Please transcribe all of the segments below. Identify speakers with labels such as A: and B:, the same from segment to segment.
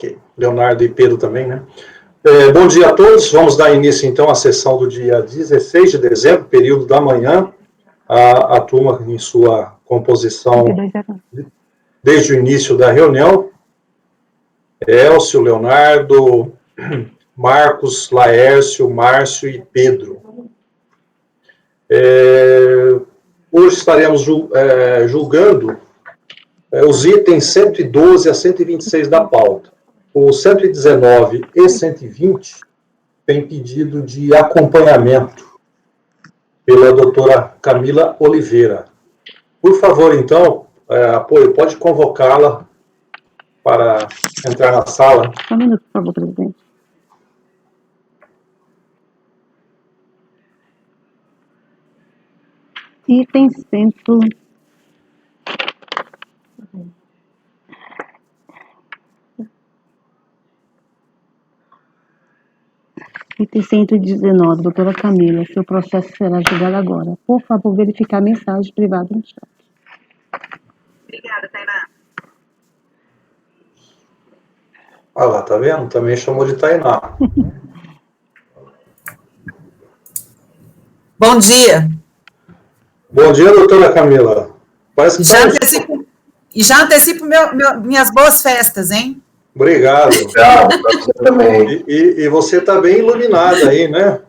A: Ok. Leonardo e Pedro também, né? Bom dia a todos. Vamos dar início, então, à sessão do dia 16 de dezembro, período da manhã. A turma, em sua composição, desde o início da reunião, Elcio, Leonardo, Marcos, Laércio, Márcio e Pedro. Hoje estaremos julgando os itens 112 a 126 da pauta. O 119 e 120 tem pedido de acompanhamento pela doutora Camila Oliveira. Por favor, então, apoio, pode convocá-la para entrar na sala.
B: Só um minuto, por favor, presidente. Item 119, doutora Camila, seu processo será julgado agora. Por favor, verificar a mensagem privada no chat.
C: Obrigada, Tainá.
A: Ah lá, tá vendo? Também chamou de Tainá.
C: Bom dia.
A: Bom dia, doutora Camila. Parece que
C: já antecipo minhas boas festas, hein?
A: Obrigado. Você também. E você está bem iluminada aí, né?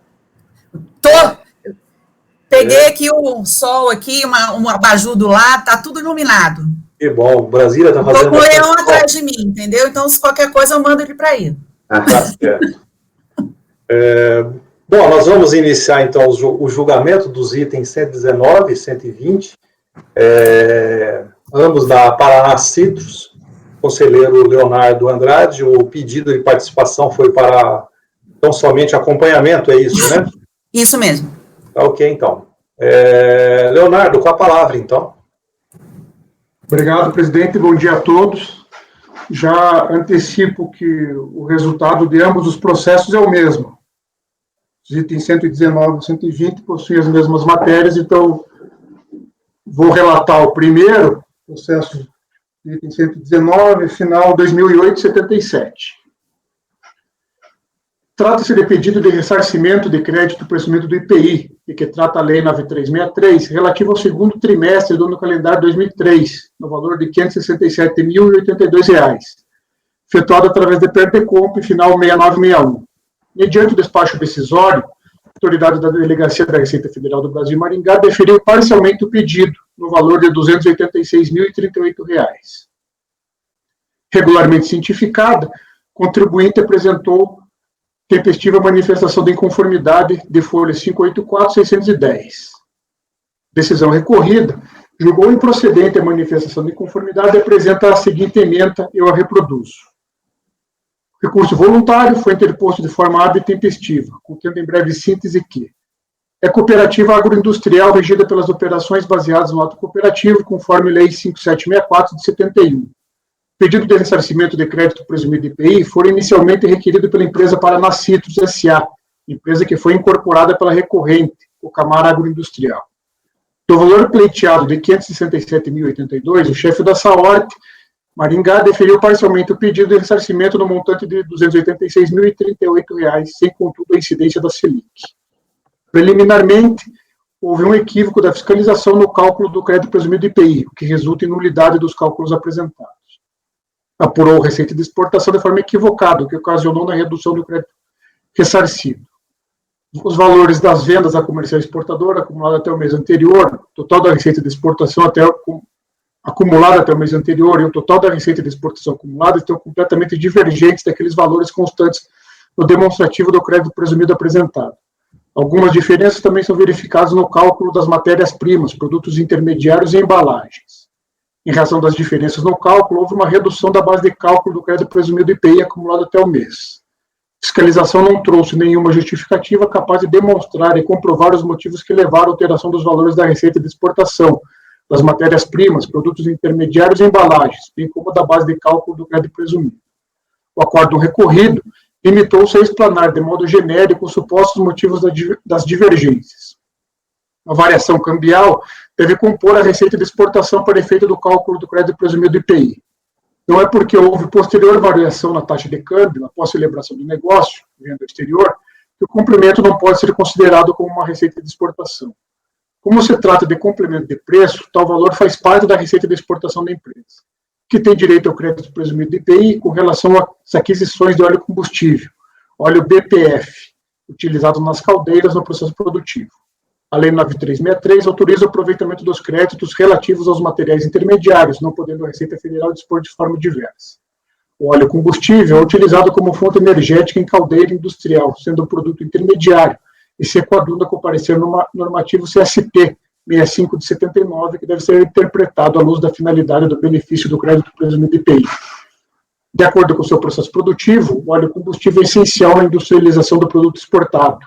C: Peguei aqui o sol aqui, um abajur do lado, tá tudo iluminado.
A: Que bom. Brasília está fazendo...
C: Tô com o leão atrás de mim, entendeu? Então, se qualquer coisa, eu mando ele para aí.
A: Tá certo. Bom, nós vamos iniciar, então, o julgamento dos itens 119 e 120, ambos da Paraná Citrus, conselheiro Leonardo Andrade. O pedido de participação foi para, então, somente acompanhamento, é isso, né?
C: Isso mesmo.
A: Tá ok, então. Leonardo, com a palavra, então.
D: Obrigado, presidente. Bom dia a todos. Já antecipo que o resultado de ambos os processos é o mesmo. Os itens 119 e 120 possuem as mesmas matérias, então vou relatar o primeiro, processo de item 119, final 2008-77. Trata-se de pedido de ressarcimento de crédito presumido do IPI, de que trata a Lei 9363, relativo ao segundo trimestre do ano calendário 2003, no valor de R$ 567.082, efetuado através de Perdecomp, final 6961. Mediante o despacho decisório, a autoridade da Delegacia da Receita Federal do Brasil, Maringá, deferiu parcialmente o pedido, no valor de R$ 286.038. Regularmente cientificada, o contribuinte apresentou tempestiva manifestação de inconformidade de folha 584-610. Decisão recorrida, julgou improcedente a manifestação de inconformidade e apresenta a seguinte ementa, eu a reproduzo. Recurso voluntário foi interposto de forma hábil e tempestiva, contendo em breve síntese que é cooperativa agroindustrial regida pelas operações baseadas no ato cooperativo, conforme Lei 5764 de 71. Pedido de ressarcimento de crédito presumido de IPI foi inicialmente requerido pela empresa Paraná Citrus S.A., empresa que foi incorporada pela recorrente, o Camara Agroindustrial. Do valor pleiteado de R$ 567.082, o chefe da Saorte, Maringá, deferiu parcialmente o pedido de ressarcimento no montante de R$ 286.038, sem, contudo, a incidência da Selic. Preliminarmente, houve um equívoco da fiscalização no cálculo do crédito presumido IPI, o que resulta em nulidade dos cálculos apresentados. Apurou a receita de exportação de forma equivocada, o que ocasionou na redução do crédito ressarcido. Os valores das vendas à comercial exportadora acumulada até o mês anterior, total da receita de exportação acumulada até o mês anterior e o total da receita de exportação acumulada estão completamente divergentes daqueles valores constantes no demonstrativo do crédito presumido apresentado. Algumas diferenças também são verificadas no cálculo das matérias-primas, produtos intermediários e embalagens. Em razão das diferenças no cálculo, houve uma redução da base de cálculo do crédito presumido IPI acumulado até o mês. A fiscalização não trouxe nenhuma justificativa capaz de demonstrar e comprovar os motivos que levaram à alteração dos valores da receita de exportação, das matérias-primas, produtos intermediários e embalagens, bem como da base de cálculo do crédito presumido. O acordo recorrido limitou-se a explanar de modo genérico os supostos motivos das divergências. A variação cambial deve compor a receita de exportação para efeito do cálculo do crédito presumido IPI. Não é porque houve posterior variação na taxa de câmbio após celebração do negócio, venda exterior, que o complemento não pode ser considerado como uma receita de exportação. Como se trata de complemento de preço, tal valor faz parte da receita de exportação da empresa, que tem direito ao crédito presumido de IPI com relação às aquisições de óleo combustível, óleo BPF, utilizado nas caldeiras no processo produtivo. A Lei 9363 autoriza o aproveitamento dos créditos relativos aos materiais intermediários, não podendo a Receita Federal dispor de forma diversa. O óleo combustível é utilizado como fonte energética em caldeira industrial, sendo um produto intermediário, e se coaduna com o parecer normativo CSP 65 de 79, que deve ser interpretado à luz da finalidade do benefício do crédito presumido IPI. De acordo com o seu processo produtivo, o óleo combustível é essencial na industrialização do produto exportado.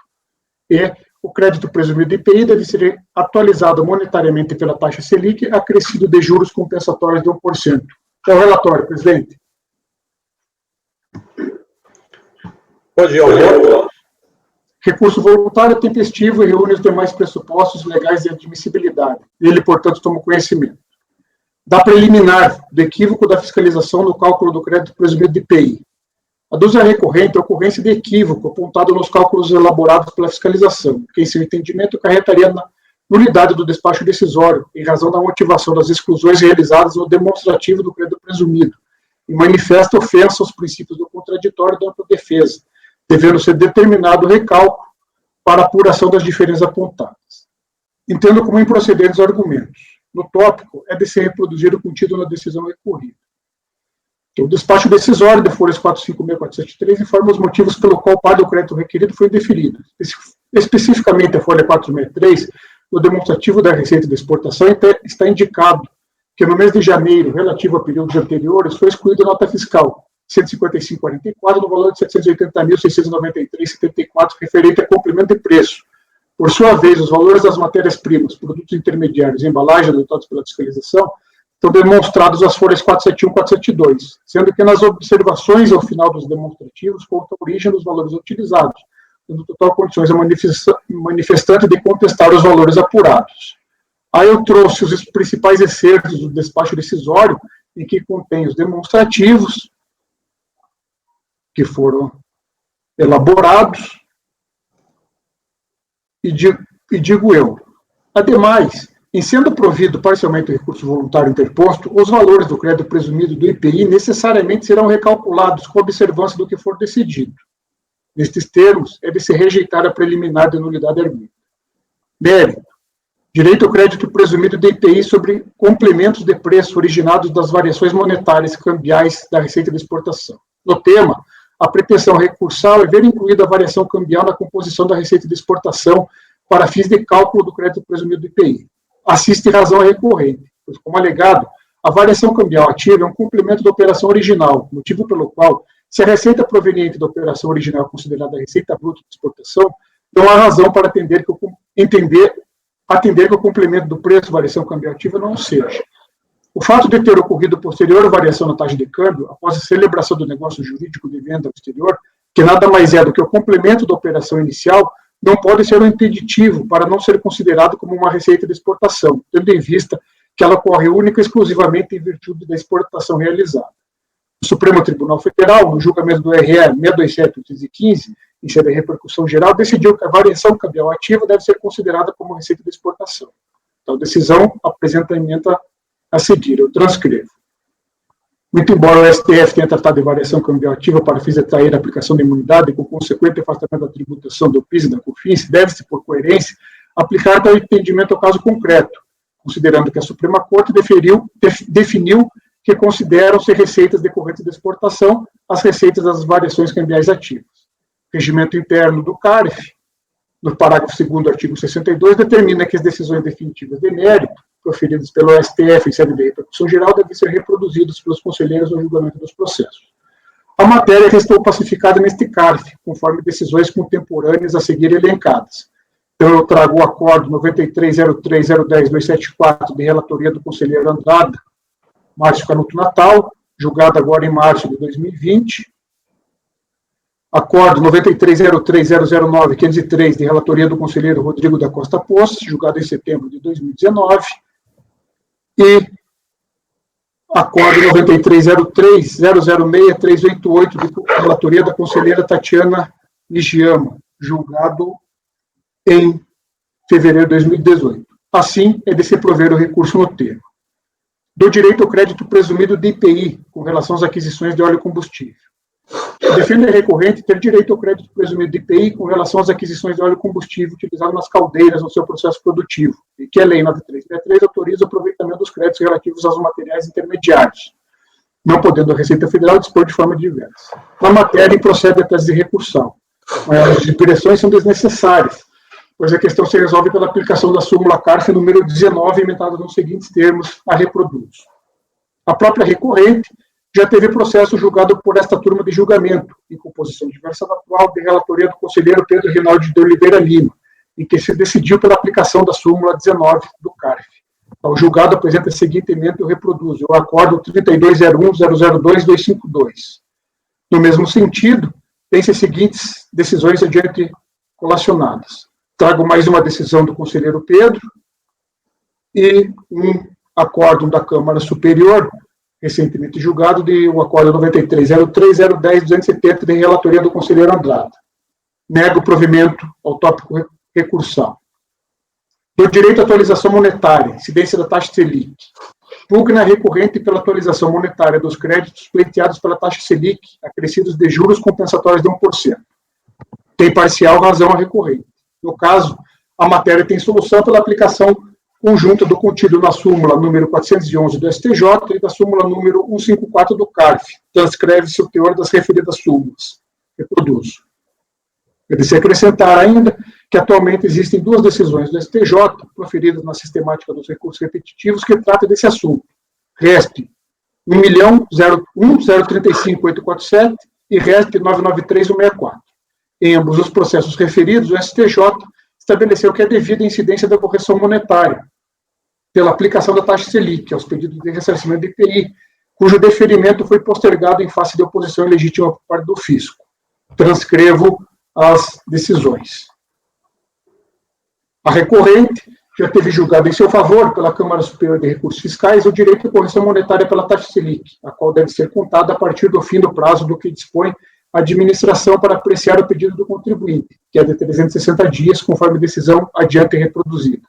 D: E o crédito presumido IPI deve ser atualizado monetariamente pela taxa Selic, acrescido de juros compensatórios de 1%. É o relatório, presidente.
A: Pode ir ao voto.
D: Recurso voluntário tempestivo e reúne os demais pressupostos legais de admissibilidade. Ele, portanto, toma conhecimento. Da preliminar, do equívoco da fiscalização no cálculo do crédito presumido de IPI. Aduz a recorrente a ocorrência de equívoco apontado nos cálculos elaborados pela fiscalização, que, em seu entendimento, acarretaria na nulidade do despacho decisório, em razão da motivação das exclusões realizadas no demonstrativo do crédito presumido, e manifesta ofensa aos princípios do contraditório e da ampla defesa, devendo ser determinado o recálculo para a apuração das diferenças apontadas. Entendo como improcedentes os argumentos. No tópico, é de ser reproduzido o contido na decisão recorrida. Então, o despacho decisório de folhas 456-473 informa os motivos pelo qual o par do crédito requerido foi indeferido. Especificamente, a folha 463, no demonstrativo da receita de exportação, está indicado que no mês de janeiro, relativo a períodos anteriores, foi excluída a nota fiscal 155,44 no valor de R$ 780.693,74, referente a complemento de preço. Por sua vez, os valores das matérias-primas, produtos intermediários e embalagens adotados pela fiscalização estão demonstrados nas folhas 471 e 472, sendo que nas observações ao final dos demonstrativos conta a origem dos valores utilizados, dando total condições ao manifestante de contestar os valores apurados. Aí eu trouxe os principais excertos do despacho decisório, em que contém os demonstrativos que foram elaborados, e digo eu, ademais, em sendo provido parcialmente o recurso voluntário interposto, os valores do crédito presumido do IPI necessariamente serão recalculados com observância do que for decidido. Nestes termos, é de se rejeitar a preliminar de nulidade arguida. Mérito. Direito ao crédito presumido do IPI sobre complementos de preço originados das variações monetárias cambiais da receita de exportação. No tema, a pretensão recursal é ver incluída a variação cambial na composição da receita de exportação para fins de cálculo do crédito presumido do IPI. Assiste razão a recorrente, pois, como alegado, a variação cambial ativa é um complemento da operação original, motivo pelo qual, se a receita proveniente da operação original é considerada a receita bruta de exportação, não há razão para atender que o complemento do preço variação cambial ativa não seja. O fato de ter ocorrido posterior variação na taxa de câmbio, após a celebração do negócio jurídico de venda ao exterior, que nada mais é do que o complemento da operação inicial, não pode ser um impeditivo para não ser considerado como uma receita de exportação, tendo em vista que ela ocorre única e exclusivamente em virtude da exportação realizada. O Supremo Tribunal Federal, no julgamento do RE 627/815, em sede de repercussão geral, decidiu que a variação cambial ativa deve ser considerada como receita de exportação. Então, a decisão apresenta a emenda a seguir, eu transcrevo. Muito embora o STF tenha tratado de variação cambial ativa para fins de atrair a aplicação da imunidade com consequente afastamento da tributação do PIS e da COFINS, deve-se, por coerência, aplicar para o entendimento ao caso concreto, considerando que a Suprema Corte definiu que consideram-se receitas decorrentes da exportação as receitas das variações cambiais ativas. O regimento interno do CARF, no parágrafo 2º do artigo 62, determina que as decisões definitivas de mérito proferidas pelo STF em sede de repercussão geral devem ser reproduzidas pelos conselheiros no julgamento dos processos. A matéria restou pacificada neste CARF, conforme decisões contemporâneas a seguir elencadas. Então, eu trago o acordo 93.03.010.274 de relatoria do conselheiro Andrada, Márcio Canuto Natal, julgado agora em março de 2020. Acordo 93.03.009.503 de relatoria do conselheiro Rodrigo da Costa Poços, julgado em setembro de 2019. E Acordo 9303-006-388, de relatoria da conselheira Tatiana Nishiyama, julgado em fevereiro de 2018. Assim, é de se prover o recurso no termo. Do direito ao crédito presumido de IPI, com relação às aquisições de óleo e combustível. Defende a recorrente ter direito ao crédito presumido de IPI com relação às aquisições de óleo e combustível utilizado nas caldeiras no seu processo produtivo, e que a Lei 9363 autoriza o aproveitamento dos créditos relativos aos materiais intermediários, não podendo a Receita Federal dispor de forma diversa. Na matéria, procede a tese de recursão. As direções são desnecessárias, pois a questão se resolve pela aplicação da súmula CARF número 19, emendada nos seguintes termos, a reproduzo. A própria recorrente já teve processo julgado por esta turma de julgamento, em composição diversa da atual, de relatoria do conselheiro Pedro Rinaldi de Oliveira Lima, em que se decidiu pela aplicação da súmula 19 do CARF. O julgado apresenta a seguinte emenda e eu reproduzo. O acordo 3201-002-252. No mesmo sentido, tem-se as seguintes decisões adiante colacionadas. Trago mais uma decisão do conselheiro Pedro e um acórdão da Câmara Superior, recentemente julgado, de o acordo 9303-010-270, de relatoria do conselheiro Andrade. Nego o provimento ao tópico recursal. Do direito à atualização monetária, incidência da taxa Selic. Pugna recorrente pela atualização monetária dos créditos pleiteados pela taxa Selic, acrescidos de juros compensatórios de 1%. Tem parcial razão a recorrente. No caso, a matéria tem solução pela aplicação conjunta do contido na súmula número 411 do STJ e da súmula número 154 do CARF. Transcreve-se o teor das referidas súmulas. Reproduzo. Deve-se acrescentar ainda que atualmente existem duas decisões do STJ, proferidas na sistemática dos recursos repetitivos, que tratam desse assunto. RESP 1.035.847 e RESP 993.164. Em ambos os processos referidos, o STJ estabeleceu que é devida a incidência da correção monetária pela aplicação da taxa Selic aos pedidos de ressarcimento de IPI, cujo deferimento foi postergado em face de oposição ilegítima por parte do fisco. Transcrevo as decisões. A recorrente já teve julgado em seu favor pela Câmara Superior de Recursos Fiscais o direito à correção monetária pela taxa Selic, a qual deve ser contada a partir do fim do prazo do que dispõe a administração para apreciar o pedido do contribuinte, que é de 360 dias, conforme decisão adiante reproduzida.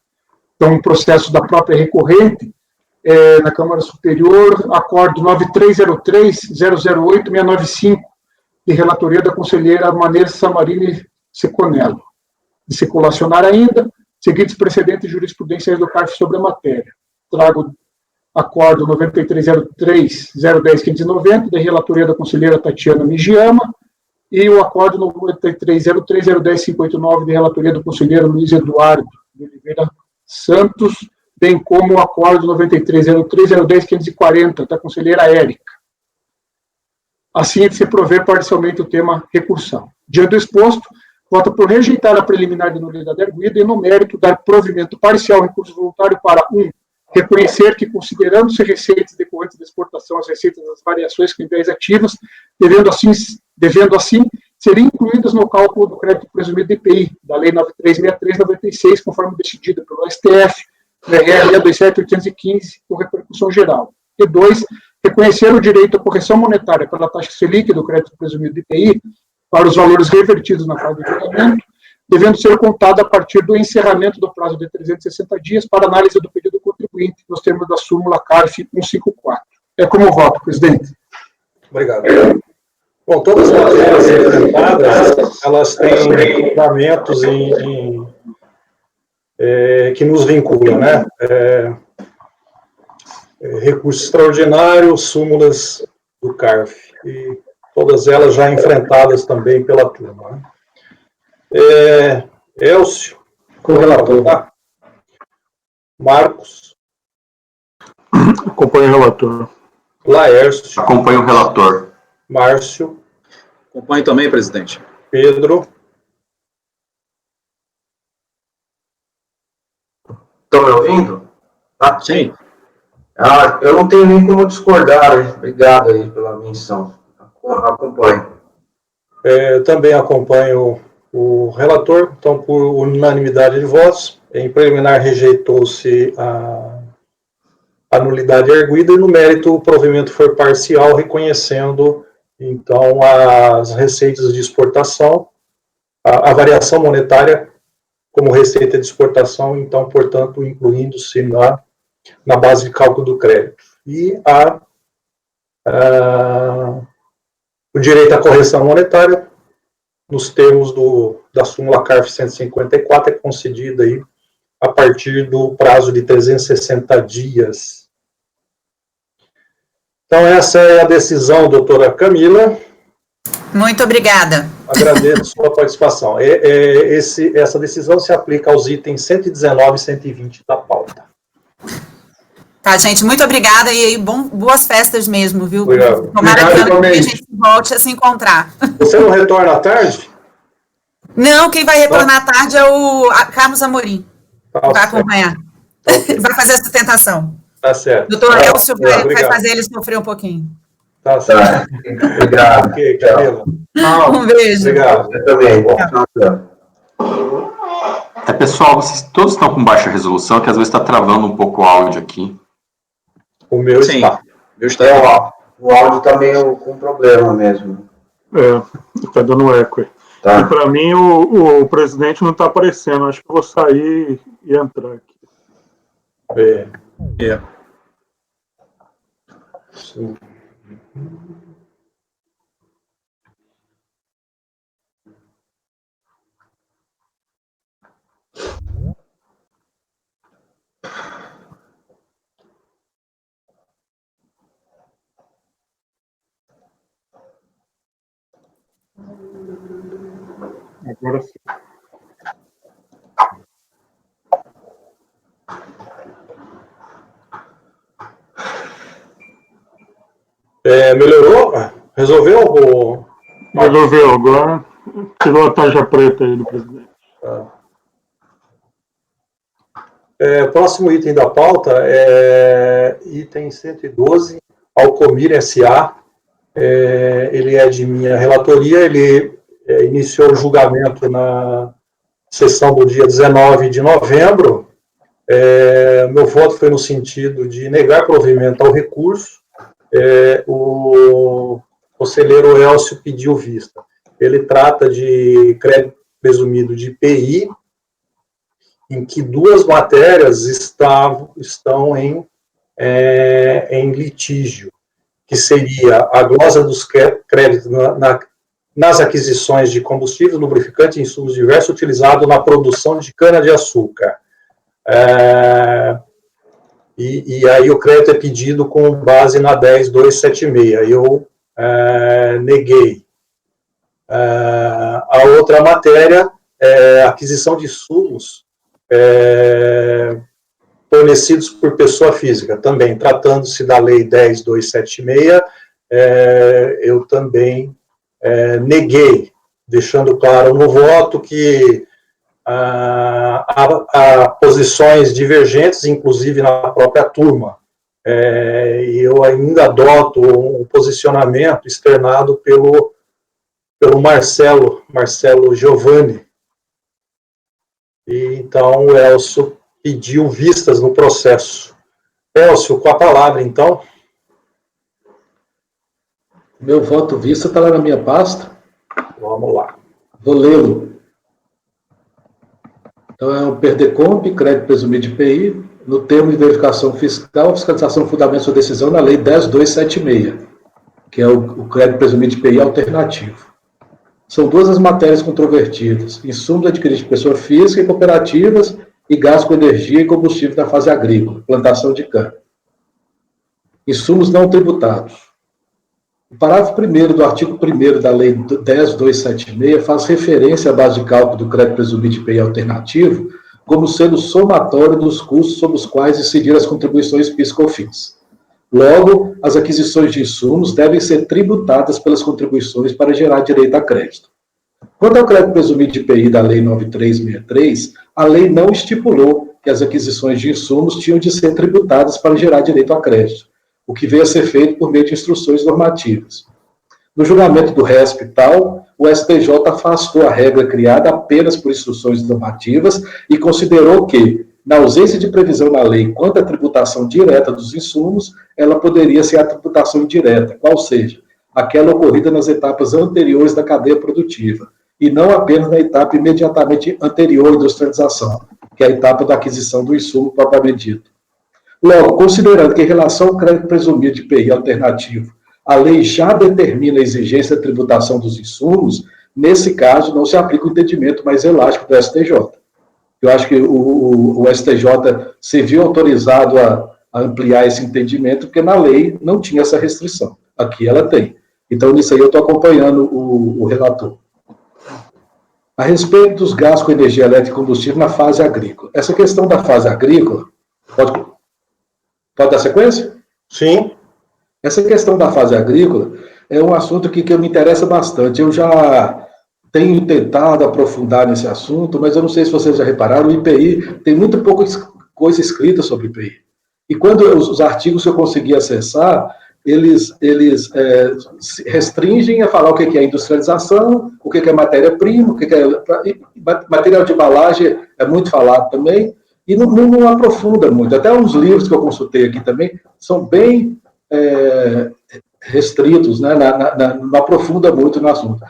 D: Então, um processo da própria recorrente, na Câmara Superior, acordo 9303-008-695, de relatoria da conselheira Maneira Samarini Seconello. De se colacionar ainda, seguintes precedentes jurisprudenciais do CARF sobre a matéria. Trago acordo 9303-010-590, da relatoria da conselheira Tatiana Nishiyama, e o acordo 9303-010-589, de relatoria do conselheiro Luiz Eduardo de Oliveira Santos, bem como o acordo 9303-010-540, da conselheira Érica. Assim, é de se prover parcialmente o tema recursal. Diante do exposto, vota por rejeitar a preliminar de nulidade arguida e, no mérito, dar provimento parcial ao recurso voluntário para 1. Reconhecer que, considerando-se receitas decorrentes da exportação as receitas das variações cambiais ativas, devendo assim ser incluídas no cálculo do crédito presumido de IPI, da Lei 9363/96, conforme decidida pelo STF, RR 627/815, com repercussão geral. E 2. Reconhecer o direito à correção monetária pela taxa Selic do crédito presumido de IPI para os valores revertidos na fase de julgamento, devendo ser contada a partir do encerramento do prazo de 360 dias para análise do pedido do contribuinte, nos termos da súmula CARF 154. É como voto, presidente.
A: Obrigado. Bom, todas as matérias enfrentadas, elas têm fundamentos que nos vinculam, né? Recurso extraordinário, súmulas do CARF, e todas elas já enfrentadas também pela turma, né? Elcio, correlator, tá? Marcos.
E: Acompanho o relator.
A: Laércio.
F: Acompanho o relator.
A: Márcio.
G: Acompanho também, presidente.
A: Pedro.
F: Estão me ouvindo?
G: Tá? Sim.
F: Eu não tenho nem como discordar, hein? Obrigado aí pela menção. Acompanho.
A: Também acompanho o relator, então, por unanimidade de votos. Em preliminar, rejeitou-se a a nulidade arguida, e no mérito o provimento foi parcial, reconhecendo, então, as receitas de exportação, a variação monetária como receita de exportação, então, portanto, incluindo-se na base de cálculo do crédito. E o direito à correção monetária, nos termos da súmula CARF 154, é concedida aí a partir do prazo de 360 dias. Então, essa é a decisão, doutora Camila.
C: Muito obrigada.
A: Agradeço a sua participação. Essa decisão se aplica aos itens 119 e 120 da pauta.
C: Tá, gente, muito obrigada e aí, boas festas mesmo, viu?
A: Obrigado.
C: Tomara que a gente volte a se encontrar.
A: Você não retorna à tarde?
C: Não, quem vai retornar à tarde é o Carlos Amorim. Vai acompanhar. Vai fazer a sustentação.
A: Tá certo.
C: Doutor Elcio vai fazer ele sofrer um pouquinho.
A: Tá certo.
F: Obrigado.
A: Ok, Camila.
C: Um beijo.
A: Obrigado.
F: Eu também.
E: Pessoal, vocês todos estão com baixa resolução, que às vezes está travando um pouco o áudio aqui.
A: O meu
G: Sim.
A: está.
G: Meu está.
F: O áudio está meio com problema mesmo.
D: Está dando eco aí.
F: Tá.
D: E para mim o presidente não está aparecendo. Acho que eu vou sair e entrar aqui.
A: Sim.
D: Agora sim.
A: Melhorou? Resolveu?
D: Resolveu agora. Tirou a tarja preta aí do presidente.
A: Próximo item da pauta é item 112, Alcomir S.A. Ele é de minha relatoria, ele iniciou o julgamento na sessão do dia 19 de novembro. Meu voto foi no sentido de negar provimento ao recurso. O conselheiro Elcio pediu vista. Ele trata de crédito presumido de IPI, em que duas matérias estão em litígio, que seria a glosa dos créditos nas aquisições de combustíveis, lubrificantes e insumos diversos utilizados na produção de cana-de-açúcar. E aí o crédito é pedido com base na 10.276. Eu neguei. A outra matéria é aquisição de insumos fornecidos por pessoa física. Também, tratando-se da Lei 10.276, eu também neguei, deixando claro no voto que há posições divergentes, inclusive na própria turma. E eu ainda adoto um posicionamento externado pelo Marcelo Giovanni. E então o Elcio pediu vistas no processo. Elcio, com a palavra, então.
H: Meu voto vista está lá na minha pasta.
A: Vamos lá.
H: Vou lê-lo. Então, é o PERDECOMP, crédito presumido de IPI, no termo de verificação fiscal, fiscalização fundamenta sua decisão na Lei 10.276, que é o crédito presumido de IPI alternativo. São duas as matérias controvertidas: insumos adquiridos de pessoa física e cooperativas e gás com energia e combustível da fase agrícola, plantação de cana. Insumos não tributados. O parágrafo 1º do artigo 1º da Lei 10.276 faz referência à base de cálculo do crédito presumido de IPI alternativo como sendo somatório dos custos sobre os quais incidiram as contribuições PIS/COFINS. Logo, as aquisições de insumos devem ser tributadas pelas contribuições para gerar direito a crédito. Quanto ao crédito presumido de IPI da Lei 9.363, a lei não estipulou que as aquisições de insumos tinham de ser tributadas para gerar direito a crédito, o que veio a ser feito por meio de instruções normativas. No julgamento do RESP tal, o STJ afastou a regra criada apenas por instruções normativas e considerou que, na ausência de previsão na lei quanto à tributação direta dos insumos, ela poderia ser a tributação indireta, qual seja, aquela ocorrida nas etapas anteriores da cadeia produtiva, e não apenas na etapa imediatamente anterior à industrialização, que é a etapa da aquisição do insumo propriamente dito. Logo, considerando que em relação ao crédito presumido de IPI alternativo, a lei já determina a exigência da tributação dos insumos, nesse caso não se aplica o entendimento mais elástico do STJ. Eu acho que o STJ se viu autorizado a ampliar esse entendimento, porque na lei não tinha essa restrição. Aqui ela tem. Então, nisso aí eu estou acompanhando o relator. A respeito dos gastos com energia elétrica e combustível na fase agrícola. Essa questão da fase agrícola, pode dar sequência?
A: Sim.
H: Essa questão da fase agrícola é um assunto que me interessa bastante. Eu já tenho tentado aprofundar nesse assunto, mas eu não sei se vocês já repararam, o IPI tem muito pouca coisa escrita sobre o IPI. E quando os artigos que eu consegui acessar, eles restringem a falar o que é industrialização, o que é matéria-prima, o que é material de embalagem, é muito falado também, e não aprofunda muito. Até os livros que eu consultei aqui também são bem restritos, né? Não aprofunda muito no assunto.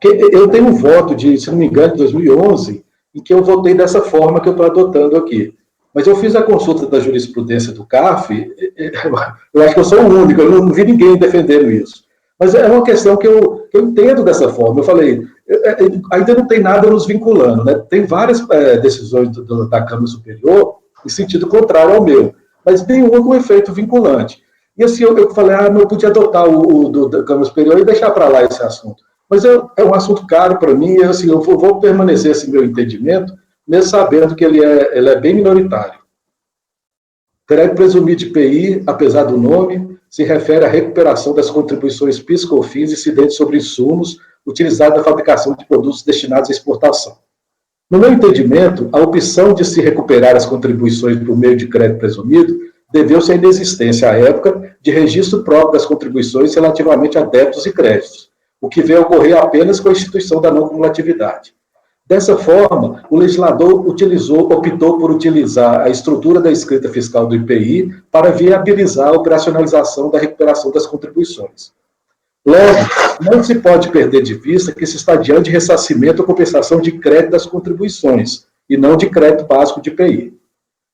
H: Eu tenho um voto de, se não me engano, de 2011, em que eu votei dessa forma que eu estou adotando aqui. Mas eu fiz a consulta da jurisprudência do CARF, eu acho que eu sou o único, eu não vi ninguém defendendo isso. Mas é uma questão que eu entendo dessa forma. Eu falei, ainda não tem nada nos vinculando, né? Tem várias decisões da Câmara Superior em sentido contrário ao meu, mas nenhuma com efeito vinculante. E assim, eu falei, eu podia adotar o da Câmara Superior e deixar para lá esse assunto. Mas é um assunto caro para mim, e assim, eu vou permanecer esse meu entendimento, mesmo sabendo que ele é bem minoritário. Crédito presumido de IPI, apesar do nome, se refere à recuperação das contribuições PIS/COFINS incidentes sobre insumos utilizados na fabricação de produtos destinados à exportação. No meu entendimento, a opção de se recuperar as contribuições por meio de crédito presumido deveu-se à inexistência, à época, de registro próprio das contribuições relativamente a débitos e créditos, o que veio a ocorrer apenas com a instituição da não cumulatividade. Dessa forma, o legislador optou por utilizar a estrutura da escrita fiscal do IPI para viabilizar a operacionalização da recuperação das contribuições. Logo, não se pode perder de vista que se está diante de ressarcimento ou compensação de crédito das contribuições, e não de crédito básico de IPI.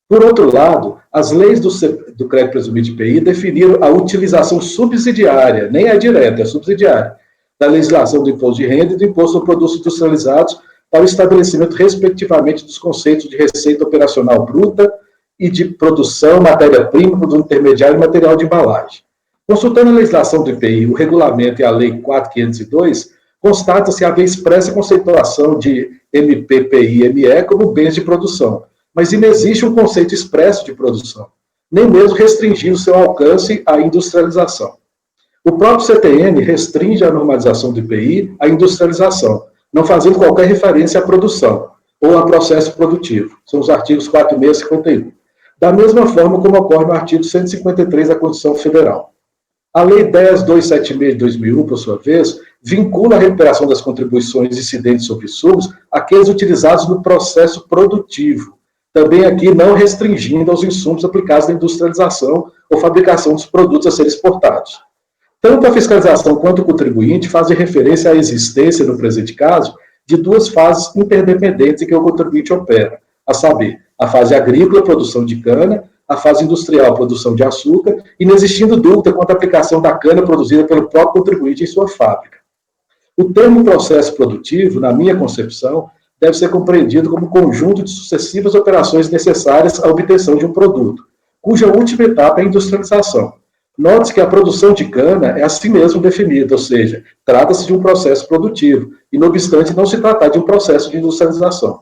H: Por outro lado, as leis do crédito presumido de IPI definiram a utilização subsidiária, nem é direta, é subsidiária, da legislação do imposto de renda e do imposto sobre produtos industrializados para o estabelecimento, respectivamente, dos conceitos de receita operacional bruta e de produção, matéria-prima, produto intermediário e material de embalagem. Consultando a legislação do IPI, o regulamento e a Lei 4.502, constata-se haver expressa conceituação de MPPI e ME como bens de produção, mas não existe um conceito expresso de produção, nem mesmo restringindo seu alcance à industrialização. O próprio CTN restringe a normalização do IPI à industrialização, não fazendo qualquer referência à produção ou a processo produtivo. São os artigos 46 e 51. Da mesma forma como ocorre no artigo 153 da Constituição Federal. A Lei 10.276 de 2001, por sua vez, vincula a recuperação das contribuições incidentes sobre insumos àqueles utilizados no processo produtivo, também aqui não restringindo aos insumos aplicados na industrialização ou fabricação dos produtos a serem exportados. Tanto a fiscalização quanto o contribuinte fazem referência à existência, no presente caso, de duas fases interdependentes em que o contribuinte opera, a saber, a fase agrícola, produção de cana, a fase industrial, produção de açúcar, e não existindo dúvida quanto à aplicação da cana produzida pelo próprio contribuinte em sua fábrica. O termo processo produtivo, na minha concepção, deve ser compreendido como conjunto de sucessivas operações necessárias à obtenção de um produto, cuja última etapa é a industrialização. Note-se que a produção de cana é assim mesmo definida, ou seja, trata-se de um processo produtivo, e não obstante não se tratar de um processo de industrialização.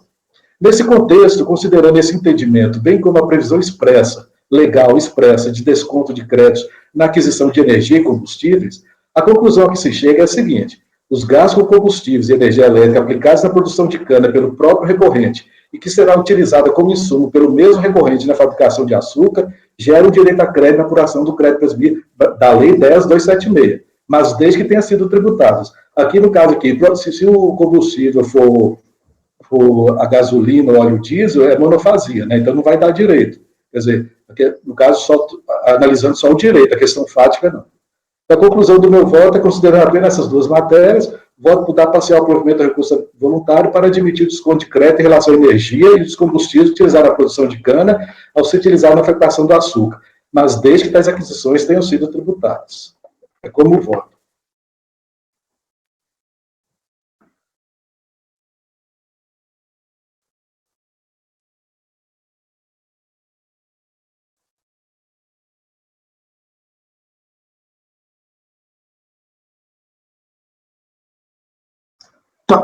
H: Nesse contexto, considerando esse entendimento, bem como a previsão expressa, legal expressa, de desconto de créditos na aquisição de energia e combustíveis, a conclusão a que se chega é a seguinte: os gastos com combustíveis e energia elétrica aplicados na produção de cana pelo próprio recorrente e que será utilizada como insumo pelo mesmo recorrente na fabricação de açúcar, geram direito a crédito na apuração do crédito presumido da Lei 10.276, mas desde que tenham sido tributados. Aqui, no caso aqui, se o combustível for for a gasolina ou óleo diesel, é monofasia, né? Então não vai dar direito. Quer dizer, porque, no caso, só analisando só o direito, a questão fática não. A conclusão do meu voto é considerar apenas essas duas matérias, voto por dar parcial ao provimento do recurso voluntário para admitir o desconto de crédito em relação à energia e os combustíveis utilizados na produção de cana ao se utilizar na afetação do açúcar, mas desde que tais aquisições tenham sido tributadas. É como voto.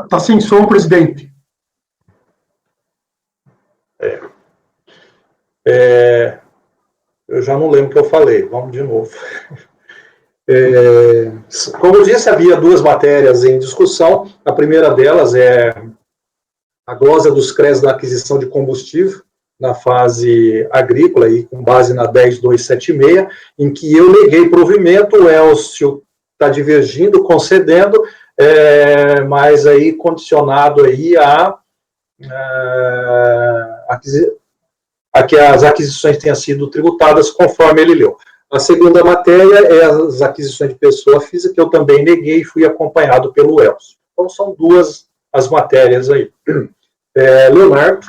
D: Tá sem som, presidente.
A: Eu já não lembro o que eu falei, vamos de novo. Como eu disse, havia duas matérias em discussão. A primeira delas é a glosa dos créditos da aquisição de combustível na fase agrícola, e com base na 10.276, em que eu neguei provimento, o Elcio está divergindo, concedendo, mas aí condicionado aí a que as aquisições tenham sido tributadas conforme ele leu. A segunda matéria é as aquisições de pessoa física, que eu também neguei e fui acompanhado pelo Elcio. Então, são duas as matérias aí. Leonardo.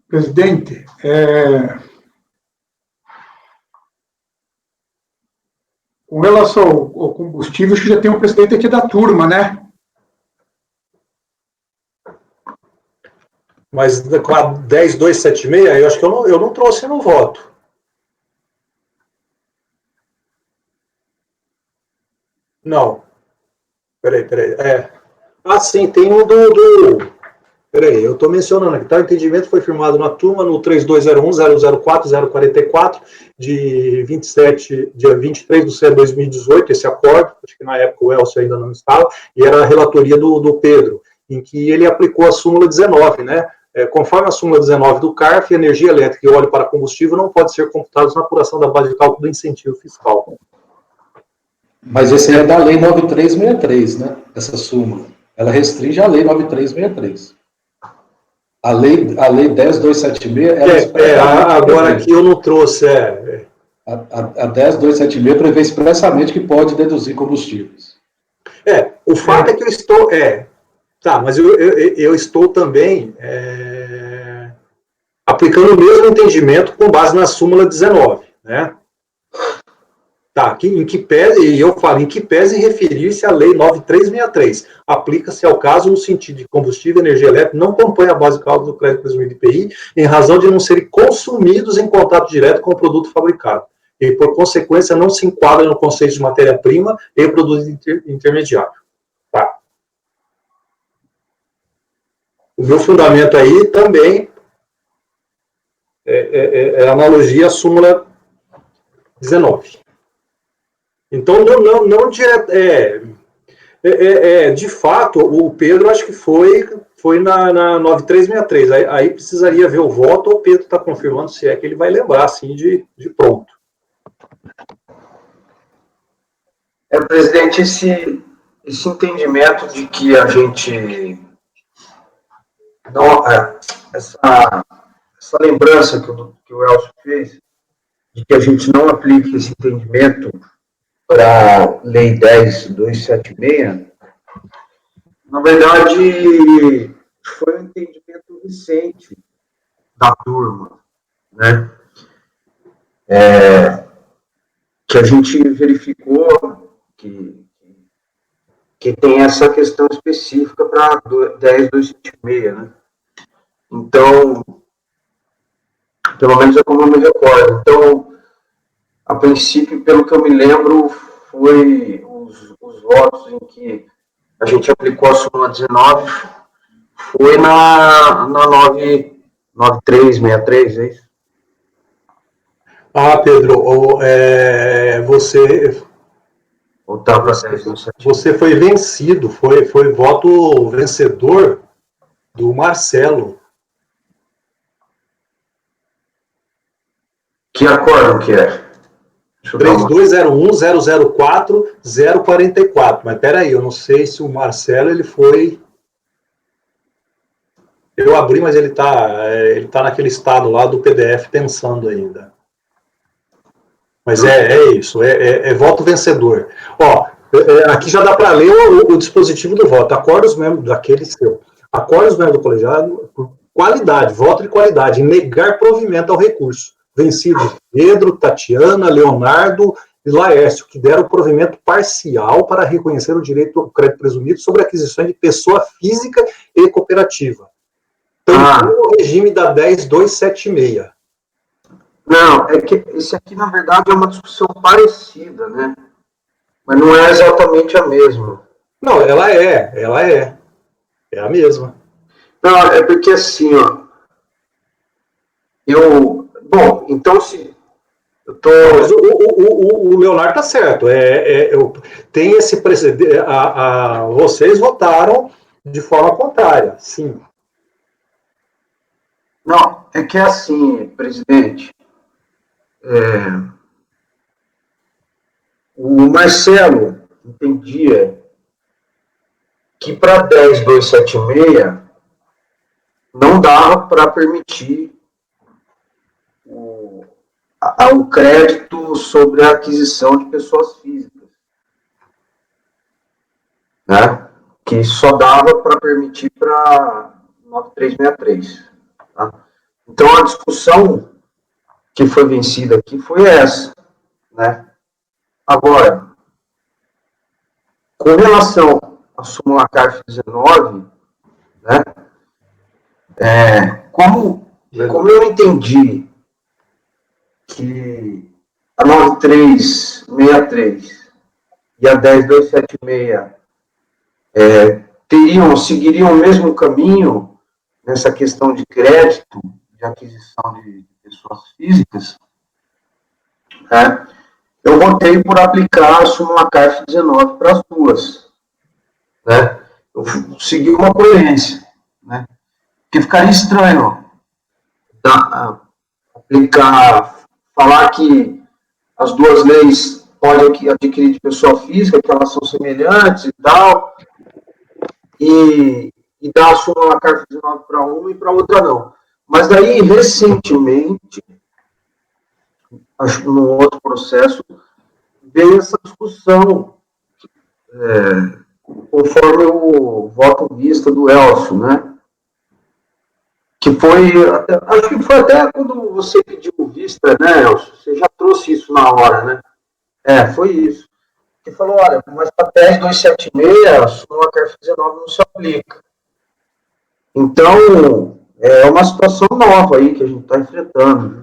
D: Presidente, com relação ao combustível, acho que já tem um presidente aqui da turma, né?
A: Mas com a 10.276, eu acho que eu não trouxe no voto. Não. Peraí. Sim, tem um Peraí, eu estou mencionando aqui, tá? O entendimento foi firmado na turma no 3201-004-044, dia 23 de setembro de 2018, esse acordo, acho que na época o Elcio ainda não estava, e era a relatoria do Pedro, em que ele aplicou a súmula 19, né? Conforme a súmula 19 do CARF, energia elétrica e óleo para combustível não pode ser computados na apuração da base de cálculo do incentivo fiscal.
H: Mas esse é da Lei 9363, né? Essa súmula. Ela restringe a Lei 9363. A lei 10.276...
A: agora aqui eu não trouxe...
H: A 10.276 prevê expressamente que pode deduzir combustíveis.
A: O fato é que eu estou... mas eu estou também aplicando o mesmo entendimento com base na súmula 19, né? Em que pese referir-se à Lei 9363. Aplica-se ao caso no sentido de combustível e energia elétrica não compõe a base de cálculo do crédito presumido de IPI, em razão de não serem consumidos em contato direto com o produto fabricado. E, por consequência, não se enquadra no conceito de matéria-prima e produto intermediário. O meu fundamento aí também é analogia à súmula 19. Então, não direto. De fato, o Pedro acho que foi na 9363. Aí precisaria ver o voto, ou o Pedro está confirmando se é que ele vai lembrar, assim, de pronto.
F: Presidente, esse entendimento de que a gente não, essa lembrança que o Elcio fez, de que a gente não aplique esse entendimento para a Lei 10.276, na verdade, foi um entendimento recente da turma, né? Que a gente verificou que tem essa questão específica para 10.276, né? Então, pelo menos é como eu me recordo. Então, a princípio, pelo que eu me lembro, foi os votos em que a gente aplicou a súmula 19, foi na 9363, é isso?
A: Pedro, você foi vencido, foi voto vencedor do Marcelo.
F: Que acordo que é?
A: 3201-004-044. Mas peraí, eu não sei se o Marcelo, ele foi... Eu abri, mas ele tá naquele estado lá do PDF pensando ainda. Mas é isso, é voto vencedor. Ó, aqui já dá para ler o dispositivo do voto. Acorda os membros daquele seu. Acorda os membros do colegiado por qualidade, voto de qualidade, em negar provimento ao recurso. Vencidos Pedro, Tatiana, Leonardo e Laércio, que deram provimento parcial para reconhecer o direito ao crédito presumido sobre aquisições de pessoa física e cooperativa. Também no regime da 10276.
F: Não, é que esse aqui, na verdade, é uma discussão parecida, né? Mas não é exatamente a mesma.
A: Não, ela é. É a mesma.
F: Não, é porque assim, ó. Bom, então se. Eu tô...
A: Mas o Leonardo tá certo. Tem esse precedente. Vocês votaram de forma contrária, sim.
F: Não, é que é assim, presidente. O Marcelo entendia que para 10276 não dava para permitir o crédito sobre a aquisição de pessoas físicas, né? Que só dava para permitir para 9363. Tá? Então, a discussão que foi vencida aqui foi essa, né? Agora, com relação à súmula CARF 19, né? Como eu entendi que a 9363 e a 10276 seguiriam o mesmo caminho nessa questão de crédito, de aquisição de pessoas físicas, né? Eu votei por aplicar a súmula CARF 19 para as duas, né? Eu segui uma coerência, né? Porque ficaria estranho falar que as duas leis podem adquirir de pessoa física, que elas são semelhantes e tal, e dar a súmula CARF 19 para uma e para outra não. Mas daí, recentemente, acho que num outro processo, veio essa discussão, conforme o voto vista do Elcio, né? Que foi, acho que foi até quando você pediu vista, né, Elcio? Você já trouxe isso na hora, né? Foi isso. Que falou, olha, mas para 10276, a súmula CARF 19 não se aplica. Então, é uma situação nova aí que a gente está enfrentando.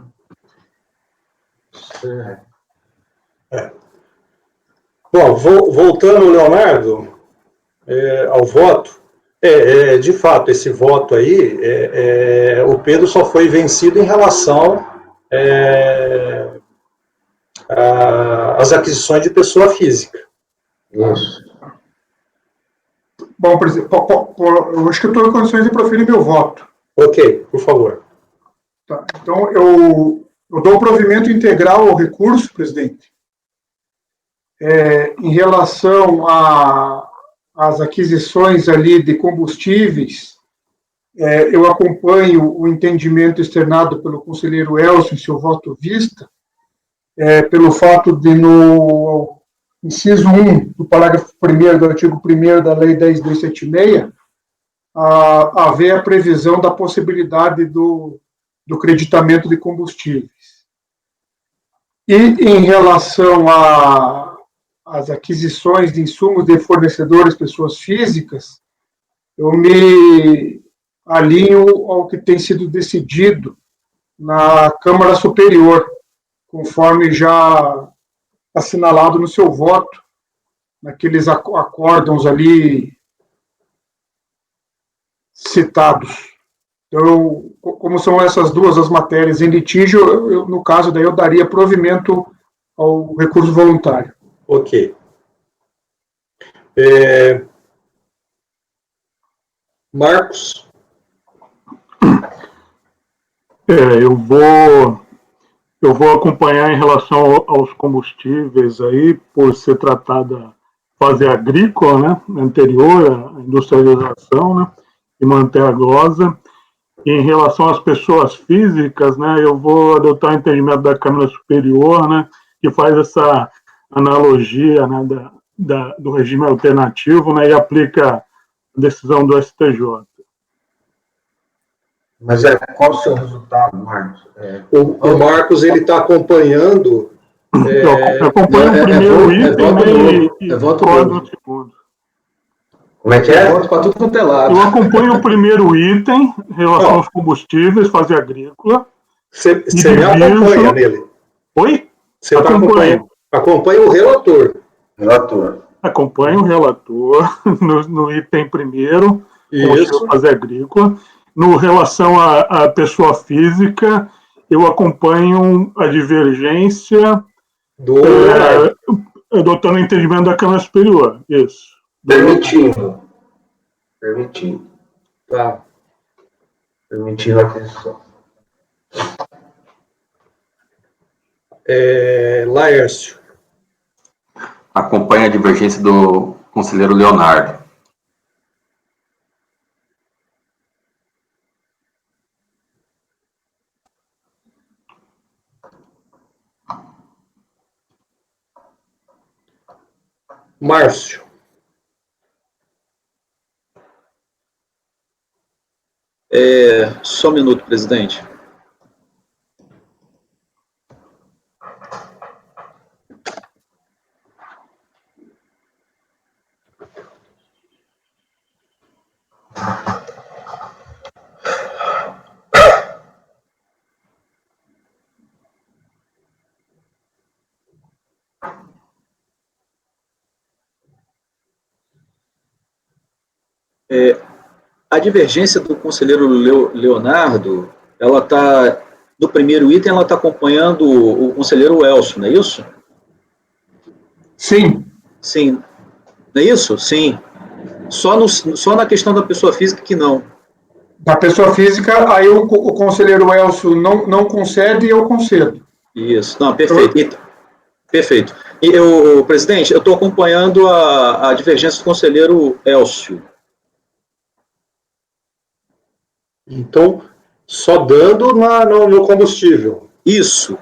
A: Bom, voltando, Leonardo, ao voto, de fato, esse voto aí, o Pedro só foi vencido em relação às aquisições de pessoa física.
F: Isso.
D: Bom, presidente, eu acho que eu estou em condições de proferir meu voto.
A: Ok, por favor.
D: Tá, então, eu dou o provimento integral ao recurso, presidente, em relação às aquisições ali de combustíveis. Eu acompanho o entendimento externado pelo conselheiro Elcio em seu voto vista, pelo fato de, no inciso 1 do parágrafo 1º do artigo 1º da Lei 10.276, haver a previsão da possibilidade do creditamento de combustíveis. E em relação às aquisições de insumos de fornecedores, pessoas físicas, eu me alinho ao que tem sido decidido na Câmara Superior, conforme já assinalado no seu voto, naqueles acórdãos ali citados. Então, como são essas duas as matérias em litígio, no caso daí eu daria provimento ao recurso voluntário.
A: Ok. Marcos?
I: Eu vou
D: Eu vou acompanhar em relação aos combustíveis aí, por ser tratada fase agrícola, né, anterior à industrialização, né, e manter a glosa. E em relação às pessoas físicas, né, eu vou adotar o entendimento da Câmara Superior, né, que faz essa analogia, né, do regime alternativo, né, e aplica a decisão do STJ.
F: Mas qual o seu resultado, Marcos?
A: O Marcos, ele está acompanhando...
D: Eu acompanho o primeiro item e discordo no segundo.
F: Como é que é?
H: Voto para tudo quanto é lado.
D: Eu acompanho o primeiro item em relação aos combustíveis, fase agrícola.
A: Você me acompanha nele?
D: Oi?
A: Você acompanha o relator.
D: Acompanho o relator no item primeiro,
A: Isso.
D: fase agrícola. No relação à pessoa física, eu acompanho a divergência adotando o entendimento da Câmara Superior. Isso.
F: Permitindo.
A: Tá.
F: Permitindo a aquisição.
A: Laércio.
E: Acompanha a divergência do conselheiro Leonardo.
A: Márcio.
G: Só um minuto, presidente. A divergência do conselheiro Leonardo, ela está, no primeiro item, ela está acompanhando o conselheiro Elcio, não é isso?
D: Sim.
G: Sim. Não é isso? Sim. Só na questão da pessoa física que não.
D: Da pessoa física, aí o conselheiro Elcio não concede e eu concedo.
G: Isso. Não, perfeito. Perfeito. E presidente, eu estou acompanhando a divergência do conselheiro Elcio.
A: Então, só dando no combustível.
G: Isso.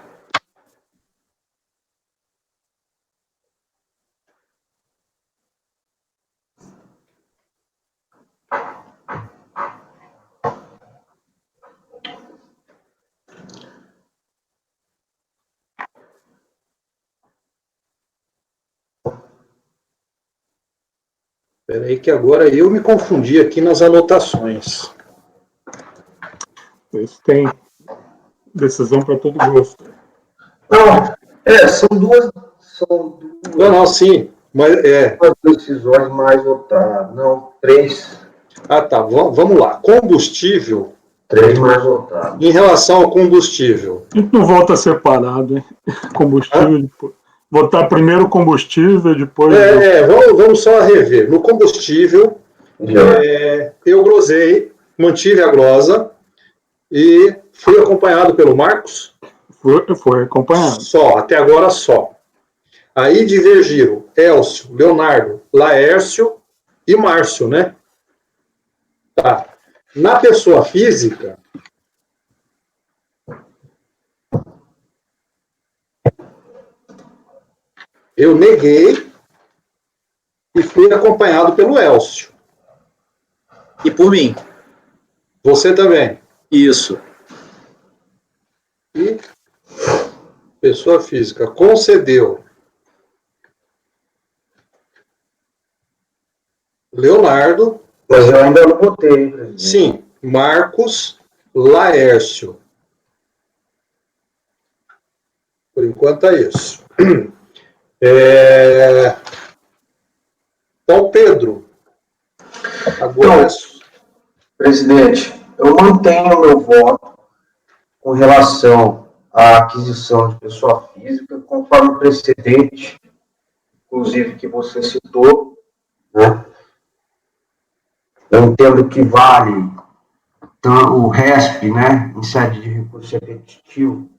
A: Espera aí que agora eu me confundi aqui nas anotações.
D: Isso tem decisão para todo gosto.
F: Não, são duas.
A: Não, sim. Mas
F: duas decisões mais votadas. Não, 3.
A: Ah, tá. Vamos lá. Combustível.
F: 3 mais votados.
A: Em relação ao combustível.
D: A gente não vota separado, hein? Combustível, depois. Votar primeiro combustível, depois...
A: Vamos só rever. No combustível, eu glosei, mantive a glosa e fui acompanhado pelo Marcos.
D: Foi acompanhado.
A: Só, até agora só. Aí divergiram Elcio, Leonardo, Laércio e Márcio, né? Tá. Na pessoa física, eu neguei e fui acompanhado pelo Elcio.
G: E por mim.
A: Você também.
G: Isso.
A: E pessoa física concedeu Leonardo.
F: Mas eu ainda não votei, presidente.
A: Sim, Marcos, Laércio. Por enquanto é isso. Então, Pedro. Agora.
F: Presidente, eu mantenho o meu voto com relação à aquisição de pessoa física, conforme o precedente, inclusive que você citou, né? Eu entendo que vale o RESP, né, em sede de recurso repetitivo,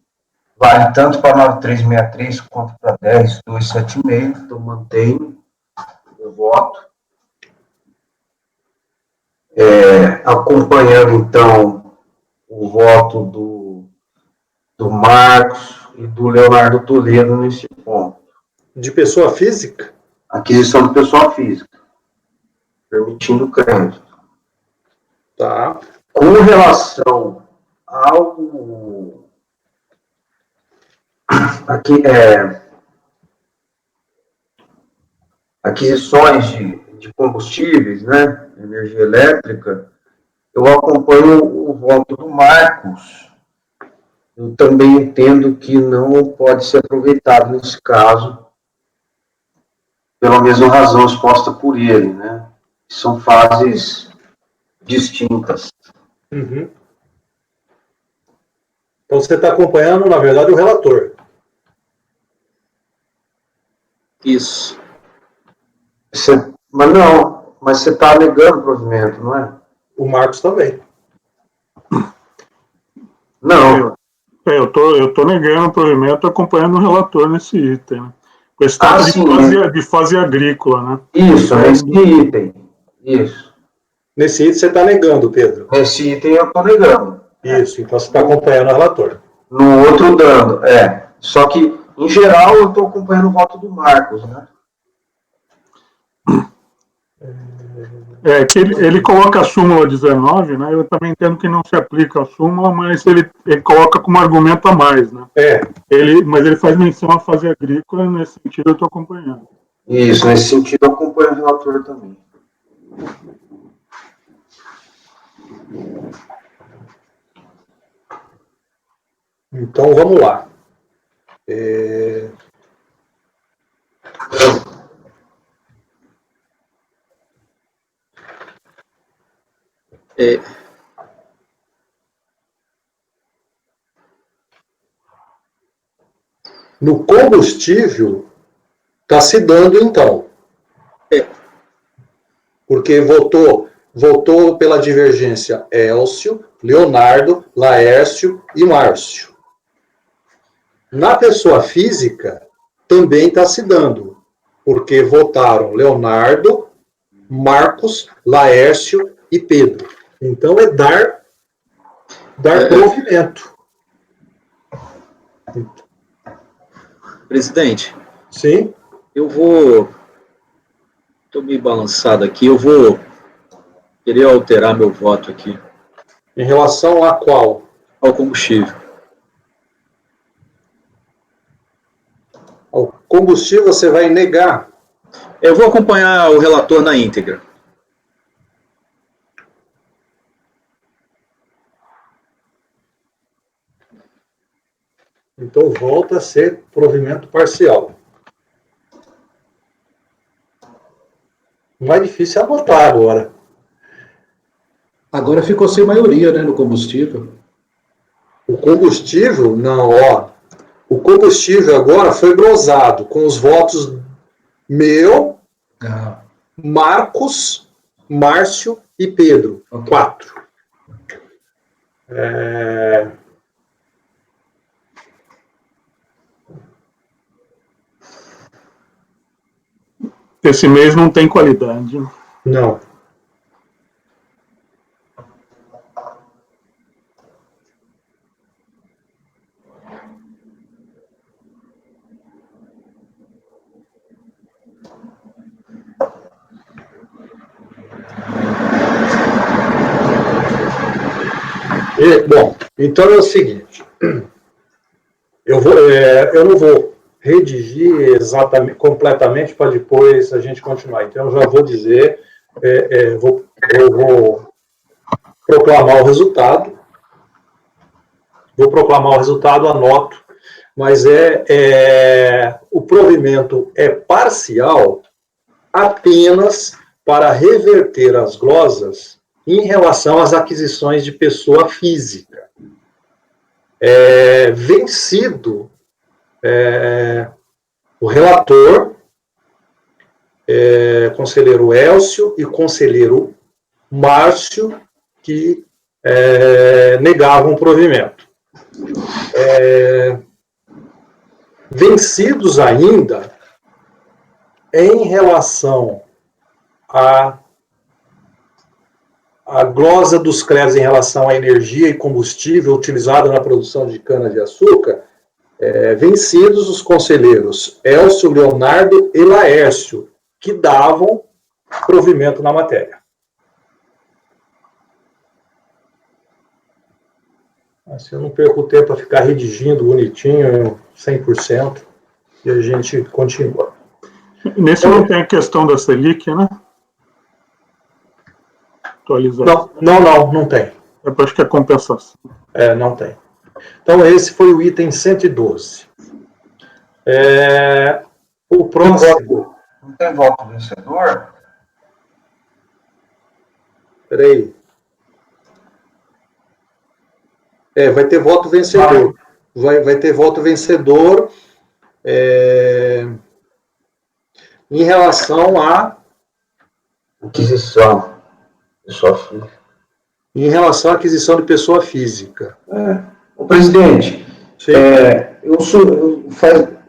F: Vale tanto para 9363 quanto para 10276. Então, mantenho o voto. Acompanhando, então, o voto do Marcos e do Leonardo Toledo nesse ponto.
A: De pessoa física?
F: Aquisição de pessoa física, permitindo crédito.
A: Tá.
F: Com relação ao... aquisições de combustíveis, né, energia elétrica, eu acompanho o voto do Marcos. Eu também entendo que não pode ser aproveitado nesse caso, pela mesma razão exposta por ele, né? São fases distintas.
A: Uhum. Então, você está acompanhando, na verdade, o relator.
G: Isso.
F: Mas você está negando o provimento, não é?
A: O Marcos também.
F: Não.
I: Eu tô negando o provimento, acompanhando o relator nesse item, né? Questão de fase agrícola, né?
F: Isso, nesse item. Isso.
A: Nesse item você está negando, Pedro?
F: Nesse item eu estou negando.
A: Isso, então você está acompanhando o relator.
F: No outro dando, Só que, em geral, eu estou acompanhando o voto do Marcos, né?
I: Que ele coloca a súmula 19, né? Eu também entendo que não se aplica a súmula, mas ele coloca como argumento a mais, né? Mas ele faz menção à fase agrícola, e nesse sentido eu estou acompanhando.
F: Isso, nesse sentido eu acompanho o relator também.
A: Então, vamos lá. No combustível, está se dando, então. Porque votou pela divergência Elcio, Leonardo, Laércio e Márcio. Na pessoa física, também está se dando, porque votaram Leonardo, Marcos, Laércio e Pedro. Então, é dar provimento.
G: Presidente.
A: Sim?
G: Estou meio balançado aqui, eu vou querer alterar meu voto aqui.
A: Em relação a qual?
G: Ao combustível.
A: Ao combustível você vai negar?
G: Eu vou acompanhar o relator na íntegra.
A: Então volta a ser provimento parcial. O mais difícil é votar agora.
H: Agora ficou sem maioria, né, no combustível.
A: O combustível, não, ó. O combustível agora foi glosado com os votos meu, Marcos, Márcio e Pedro. Okay. 4.
I: Esse mês não tem qualidade.
A: Não. Bom, então é o seguinte, eu não vou redigir exatamente, completamente para depois a gente continuar. Então eu já vou dizer, vou proclamar o resultado. Vou proclamar o resultado, anoto, mas o provimento é parcial apenas para reverter as glosas em relação às aquisições de pessoa física. Vencido o relator, conselheiro Elcio e conselheiro Márcio, que negavam o provimento. Vencidos ainda em relação à glosa dos créditos em relação à energia e combustível utilizado na produção de cana-de-açúcar, vencidos os conselheiros Elcio, Leonardo e Laércio, que davam provimento na matéria. Assim eu não perco tempo para ficar redigindo bonitinho, 100%, e a gente continua.
I: Nesse não tem a questão da Selic, né? Atualizado.
A: Não tem.
I: Eu acho que é compensação.
A: Não tem. Então, esse foi o item 112. O próximo...
F: Não tem voto vencedor?
A: Peraí. Vai ter voto vencedor. Vai ter voto vencedor em relação à
F: aquisição de pessoa física.
A: Em relação à aquisição de pessoa física.
F: O presidente,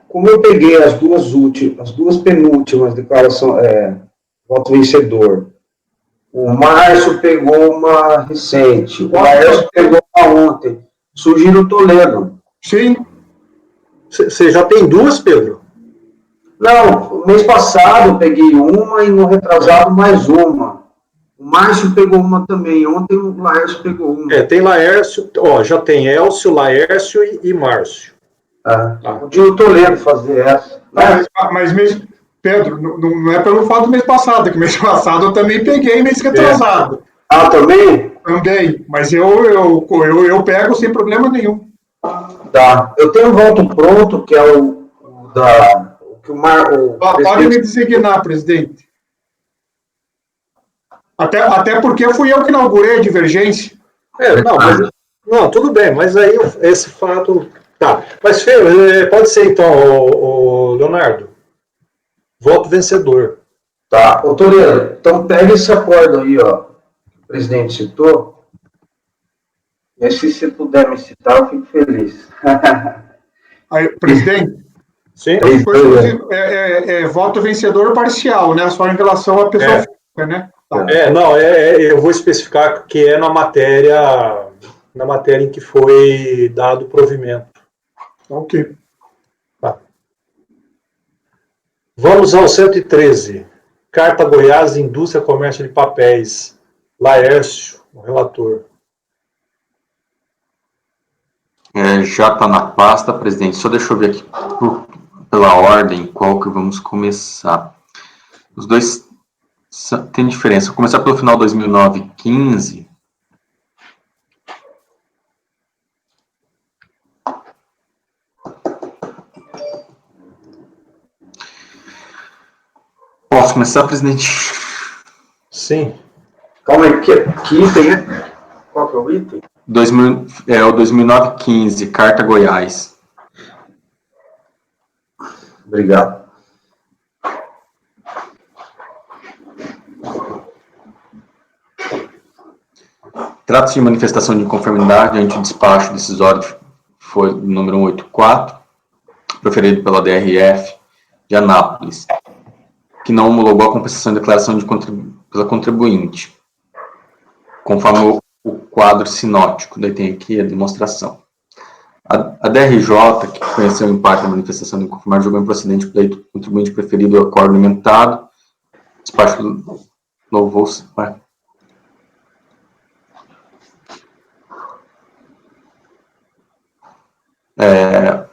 F: como eu peguei as duas penúltimas declarações, voto vencedor, o Márcio pegou uma recente, o Laércio pegou uma ontem, sugiro o Toledo.
A: Sim. Você já tem duas, Pedro?
F: Não, mês passado eu peguei uma e no retrasado mais uma. O Márcio pegou uma também, ontem o Laércio pegou uma.
A: Tem Laércio, já tem Elcio, Laércio e Márcio.
F: Podia o Toledo fazer essa.
D: Mas mesmo, Pedro, não é pelo fato do mês passado, que mês passado eu também peguei mês retrasado.
F: Também?
D: Também, mas eu pego sem problema nenhum.
F: Tá, eu tenho um voto pronto, que é o que
D: Pode me designar, presidente. Até porque fui eu que inaugurei a divergência.
A: Não, tudo bem, mas aí esse fato... Tá, mas pode ser então, o Leonardo. Voto vencedor.
F: Tá, ô Toledo, então pega esse acordo aí, ó, que o presidente citou. E se você puder me citar, eu fico feliz.
D: Aí, presidente?
A: Sim.
D: Voto vencedor parcial, né? Só em relação à pessoa física, né? Tá.
A: Eu vou especificar que na matéria em que foi dado o provimento.
D: Ok.
A: Tá. Vamos ao 113. Carta Goiás, Indústria, Comércio de Papéis. Laércio, o relator.
E: Já está na pasta, presidente. Só deixa eu ver aqui pela ordem qual que vamos começar. Os dois tem diferença. Vou começar pelo final 2009-15. Posso começar, presidente?
A: Sim.
F: Calma aí, que item é? Qual que é o item?
E: O 2009-15, Carta Goiás.
F: Obrigado.
E: Trata-se de manifestação de inconformidade ante o despacho decisório foi número 184, proferido pela DRF de Anápolis, que não homologou a compensação de declaração pela contribuinte, conforme o quadro sinótico. Daí tem aqui a demonstração. A DRJ, que conheceu em parte a manifestação de inconformidade, julgou improcedente o pleito do contribuinte preferido ao acordo alimentado, despacho louvou-se.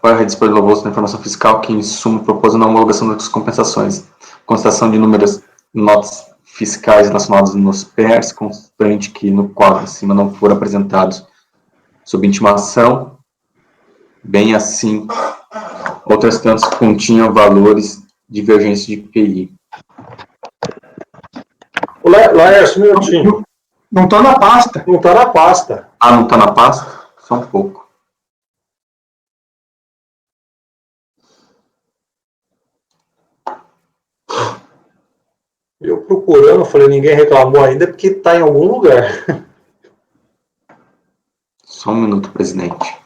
E: Para redispor do louvou-se da informação fiscal que, em suma, propôs a não homologação das compensações. Constatação de inúmeras notas fiscais relacionadas nos PERs, constante que no quadro acima não foram apresentados sob intimação, bem assim, outras tantas continham valores divergentes de IPI.
A: Laércio, um minutinho.
D: Não está na pasta.
A: Não está na pasta.
E: Não está na pasta? Só um pouco.
A: Eu procurando, eu falei, ninguém reclamou ainda, porque está em algum lugar.
E: Só um minuto, presidente.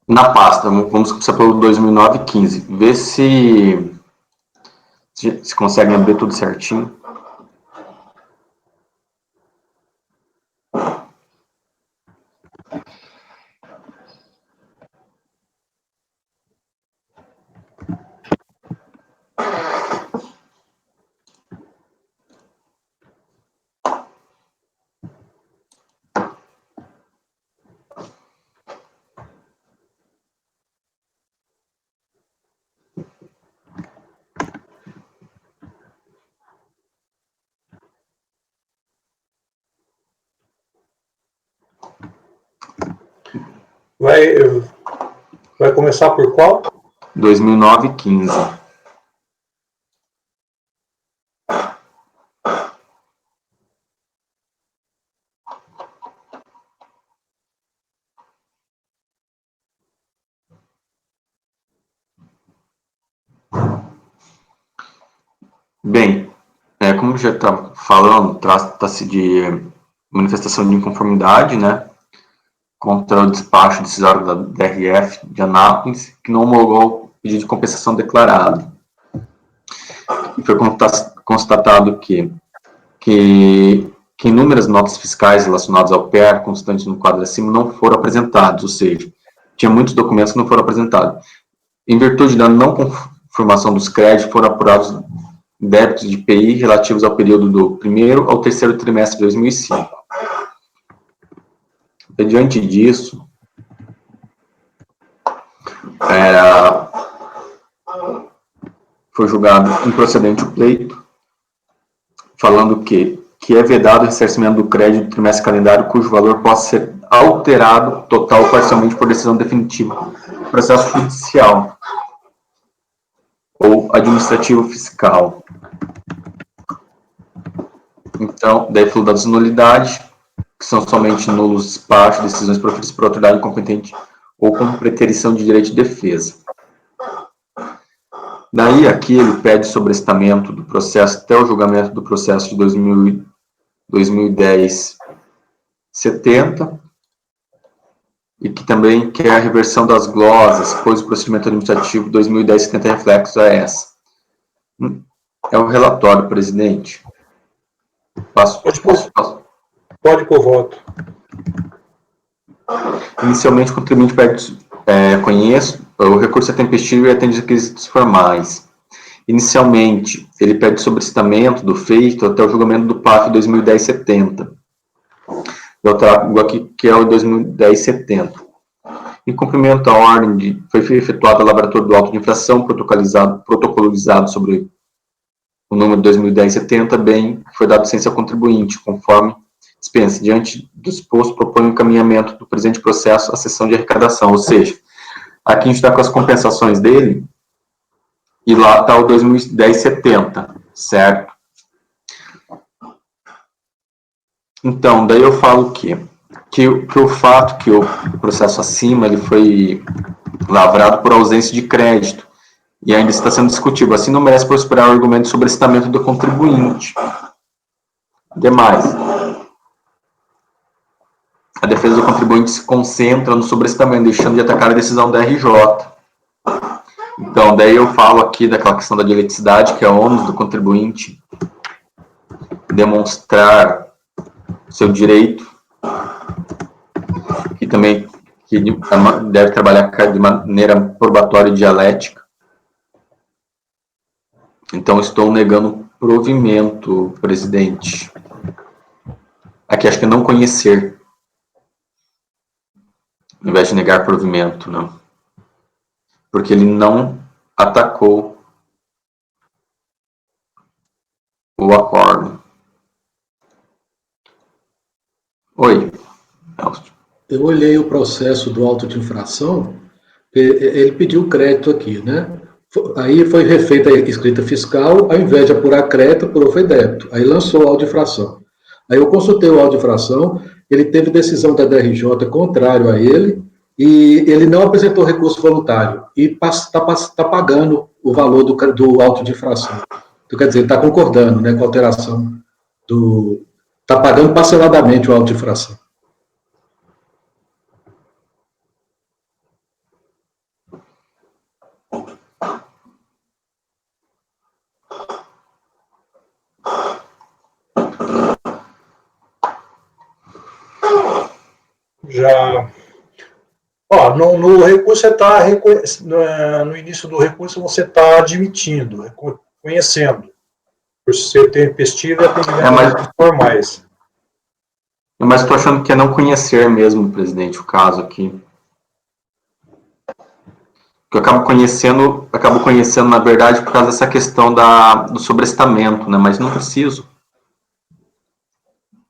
E: Na pasta, vamos começar pelo 2009-15. Vê se conseguem abrir tudo certinho.
A: Vai começar por qual?
E: 2009-15. Bem, como já está falando, trata-se de manifestação de inconformidade, né, contra o despacho decisório da DRF de Anápolis, que não homologou o pedido de compensação declarado. E foi constatado que inúmeras notas fiscais relacionadas ao PER, constantes no quadro acima, não foram apresentados, ou seja, tinha muitos documentos que não foram apresentados. Em virtude da não conformação dos créditos, foram apurados débitos de IPI relativos ao período do primeiro ao terceiro trimestre de 2005. Diante disso, foi julgado improcedente o pleito, falando que é vedado o ressarcimento do crédito do trimestre calendário cujo valor possa ser alterado total ou parcialmente por decisão definitiva do processo judicial ou administrativo fiscal. Então, daí falou das nulidades, que são somente nulos despachos, decisões proferidas por autoridade competente ou com preterição de direito de defesa. Daí, aqui, ele pede sobrestamento do processo até o julgamento do processo de 2010-70, e que também quer a reversão das glosas, pois o procedimento administrativo 2010-70 é reflexo a essa. É o relatório, presidente.
A: Pode por voto.
E: Inicialmente, o contribuinte pede, conheço, o recurso é tempestivo e atende requisitos formais. Inicialmente, ele pede sobrestamento do feito até o julgamento do PAF 2010-70. Eu trago aqui que é o 2010-70. Em cumprimento à ordem foi efetuada a lavratura do auto de infração protocolizado sobre o número 2010-70, bem, foi dado ciência ao contribuinte, conforme dispensa. Diante do exposto, propõe o encaminhamento do presente processo à sessão de arrecadação, ou seja, aqui a gente está com as compensações dele, e lá está o 2010-70, certo? Então, daí eu falo que o fato que o processo acima ele foi lavrado por ausência de crédito e ainda está sendo discutido, assim não merece prosperar o argumento de sobrestamento do contribuinte. Demais, a defesa do contribuinte se concentra no sobrestamento, deixando de atacar a decisão da RJ. Então, daí eu falo aqui daquela questão da dialeticidade, que é o ônus do contribuinte demonstrar seu direito, que também deve trabalhar de maneira probatória e dialética. Então, estou negando provimento, presidente. Aqui acho que é não conhecer, ao invés de negar provimento, não. Porque ele não atacou o acordo. Oi, Elcio.
H: Eu olhei o processo do auto de infração, ele pediu crédito aqui, né? Aí foi refeita a escrita fiscal, ao invés de apurar crédito, apurou foi débito. Aí lançou o auto de infração. Aí eu consultei o auto de infração, ele teve decisão da DRJ contrário a ele, e ele não apresentou recurso voluntário, e está pagando o valor do auto de infração. Então, quer dizer, ele está concordando, né, com a alteração está pagando parceladamente o auto de infração.
A: já... Ó, no recurso, você está... No início do recurso, você está admitindo, reconhecendo, por ser tempestivo e atendimento formais.
E: Mas estou achando que é não conhecer mesmo, presidente, o caso aqui. Que eu acabo conhecendo, na verdade, por causa dessa questão do sobrestamento, né? Mas não preciso.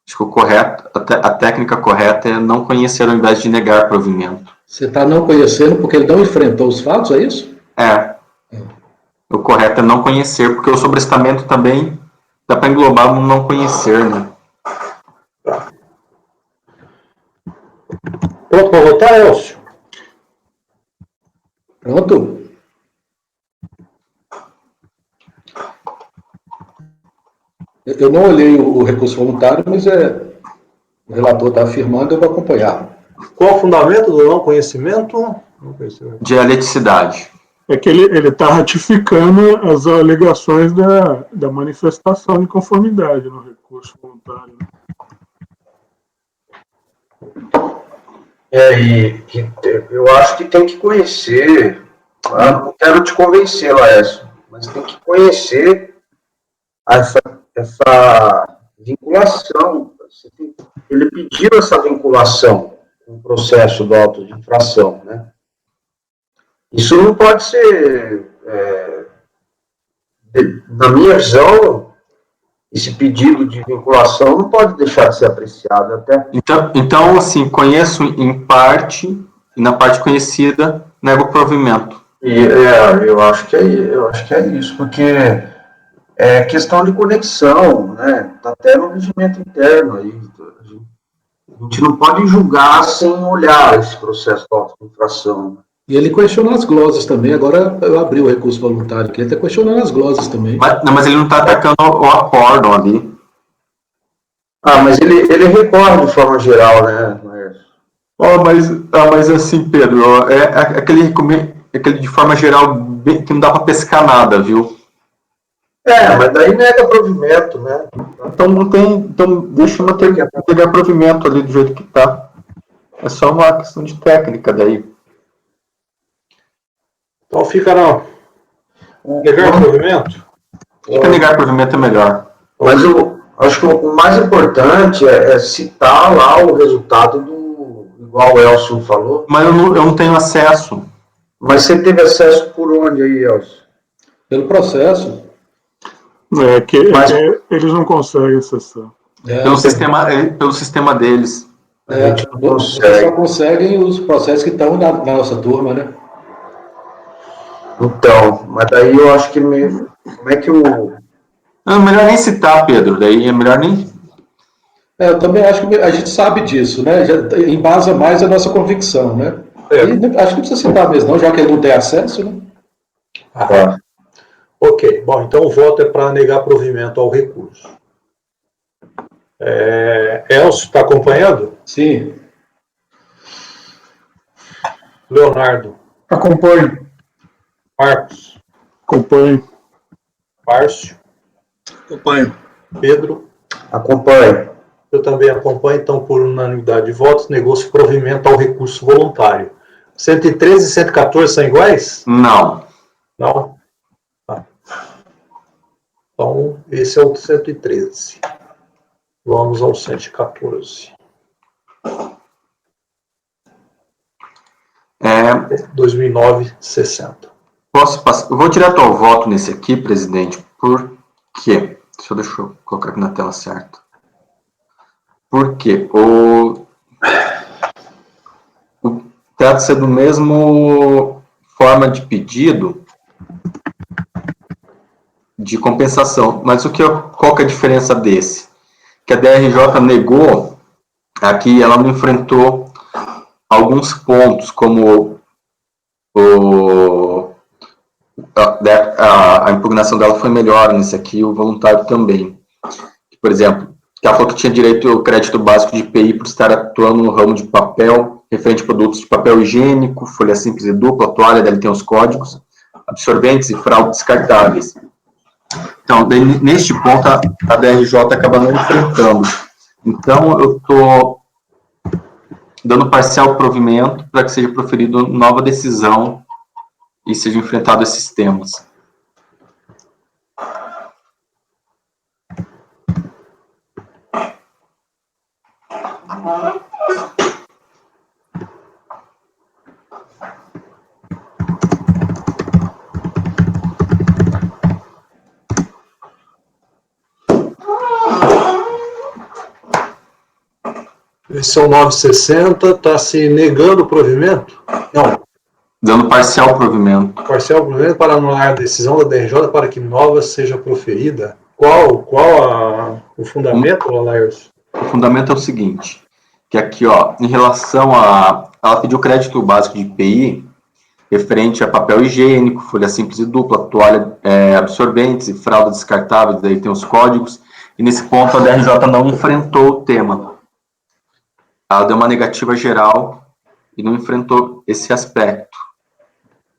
E: Acho que o correto, a técnica correta é não conhecer ao invés de negar provimento.
H: Você está não conhecendo porque ele não enfrentou os fatos, é isso?
E: É. O correto é não conhecer, porque o sobrestamento também dá para englobar no não conhecer, né?
A: Pronto para votar, Elcio?
H: Pronto. Eu não olhei o recurso voluntário, mas o relator está afirmando, eu vou acompanhar.
A: Qual o fundamento do não conhecimento?
E: Dialeticidade.
I: É que ele está ratificando as alegações da manifestação de conformidade no recurso voluntário.
F: Eu acho que tem que conhecer, não quero te convencer, Laércio, mas tem que conhecer essa vinculação. Ele pediu essa vinculação com o processo do auto de infração, né? Isso não pode ser, na minha visão, esse pedido de vinculação não pode deixar de ser apreciado até.
E: Então assim, conheço em parte, e na parte conhecida, nego o provimento.
F: Eu acho que é isso, porque é questão de conexão, né? Está até no regimento interno aí. A gente não pode julgar sem olhar esse processo de auto-infração.
H: E ele questiona as glosas também. Agora eu abri o recurso voluntário, que ele está questionando as glosas também.
E: Mas ele não está atacando o acórdão ali.
F: Mas ele recorre de forma geral, né?
E: Mas assim, Pedro, aquele de forma geral que não dá para pescar nada, viu?
F: Mas daí nega provimento, né?
E: Então deixa eu pegar provimento ali do jeito que está. É só uma questão de técnica daí.
A: Então fica não. Negar provimento?
E: Acho que negar provimento é melhor.
F: Mas eu acho que o mais importante é citar lá o resultado igual o Elcio falou.
E: Mas eu não tenho acesso.
F: Mas você teve acesso por onde aí, Elcio?
H: Pelo processo.
I: Eles não conseguem acessar.
E: Pelo sistema deles.
H: Eles só conseguem os processos que estão na nossa turma, né?
F: Então, mas daí eu acho que como é que
E: Não, melhor nem citar, Pedro. Daí é melhor nem...
H: Eu também acho que a gente sabe disso, né? Já embasa mais a nossa convicção, né? E acho que não precisa citar mesmo, não, já que ele não tem acesso, né?
A: Ok, bom, então o voto é para negar provimento ao recurso. Elcio, está acompanhando?
H: Sim.
A: Leonardo?
I: Acompanho.
A: Marcos?
I: Acompanho.
A: Márcio?
G: Acompanho.
A: Pedro?
F: Acompanho.
A: Eu também acompanho, então, por unanimidade de votos, negou-se provimento ao recurso voluntário. 113 e 114 são iguais?
E: Não.
A: Não? Tá. Então, esse é o 113. Vamos ao 114. 2009-60.
E: Posso passar? Eu vou direto ao voto nesse aqui, presidente, por quê? Deixa eu colocar aqui na tela certa. Porque trata-se do mesmo forma de pedido de compensação. Mas qual que é a diferença desse? Que a DRJ negou, aqui ela não enfrentou alguns pontos, como a impugnação dela foi melhor nesse aqui, o voluntário também. Por exemplo, ela falou que tinha direito ao crédito básico de IPI por estar atuando no ramo de papel, referente a produtos de papel higiênico, folha simples e dupla, toalha, deve ter os códigos, absorventes e fraldas descartáveis. Então, neste ponto, a DRJ acaba não enfrentando. Então, eu estou dando parcial provimento para que seja proferida nova decisão e seja enfrentado esses temas.
A: Esse é o 960, está se negando o provimento? Não.
E: Dando parcial provimento.
A: Parcial provimento para anular a decisão da DRJ para que nova seja proferida. Qual o fundamento, Laércio?
E: O fundamento é o seguinte, que aqui, ó, em relação a... Ela pediu crédito básico de IPI, referente a papel higiênico, folha simples e dupla, toalha absorventes e fralda descartável, daí tem os códigos, e nesse ponto a DRJ não enfrentou o tema. Ela deu uma negativa geral e não enfrentou esse aspecto.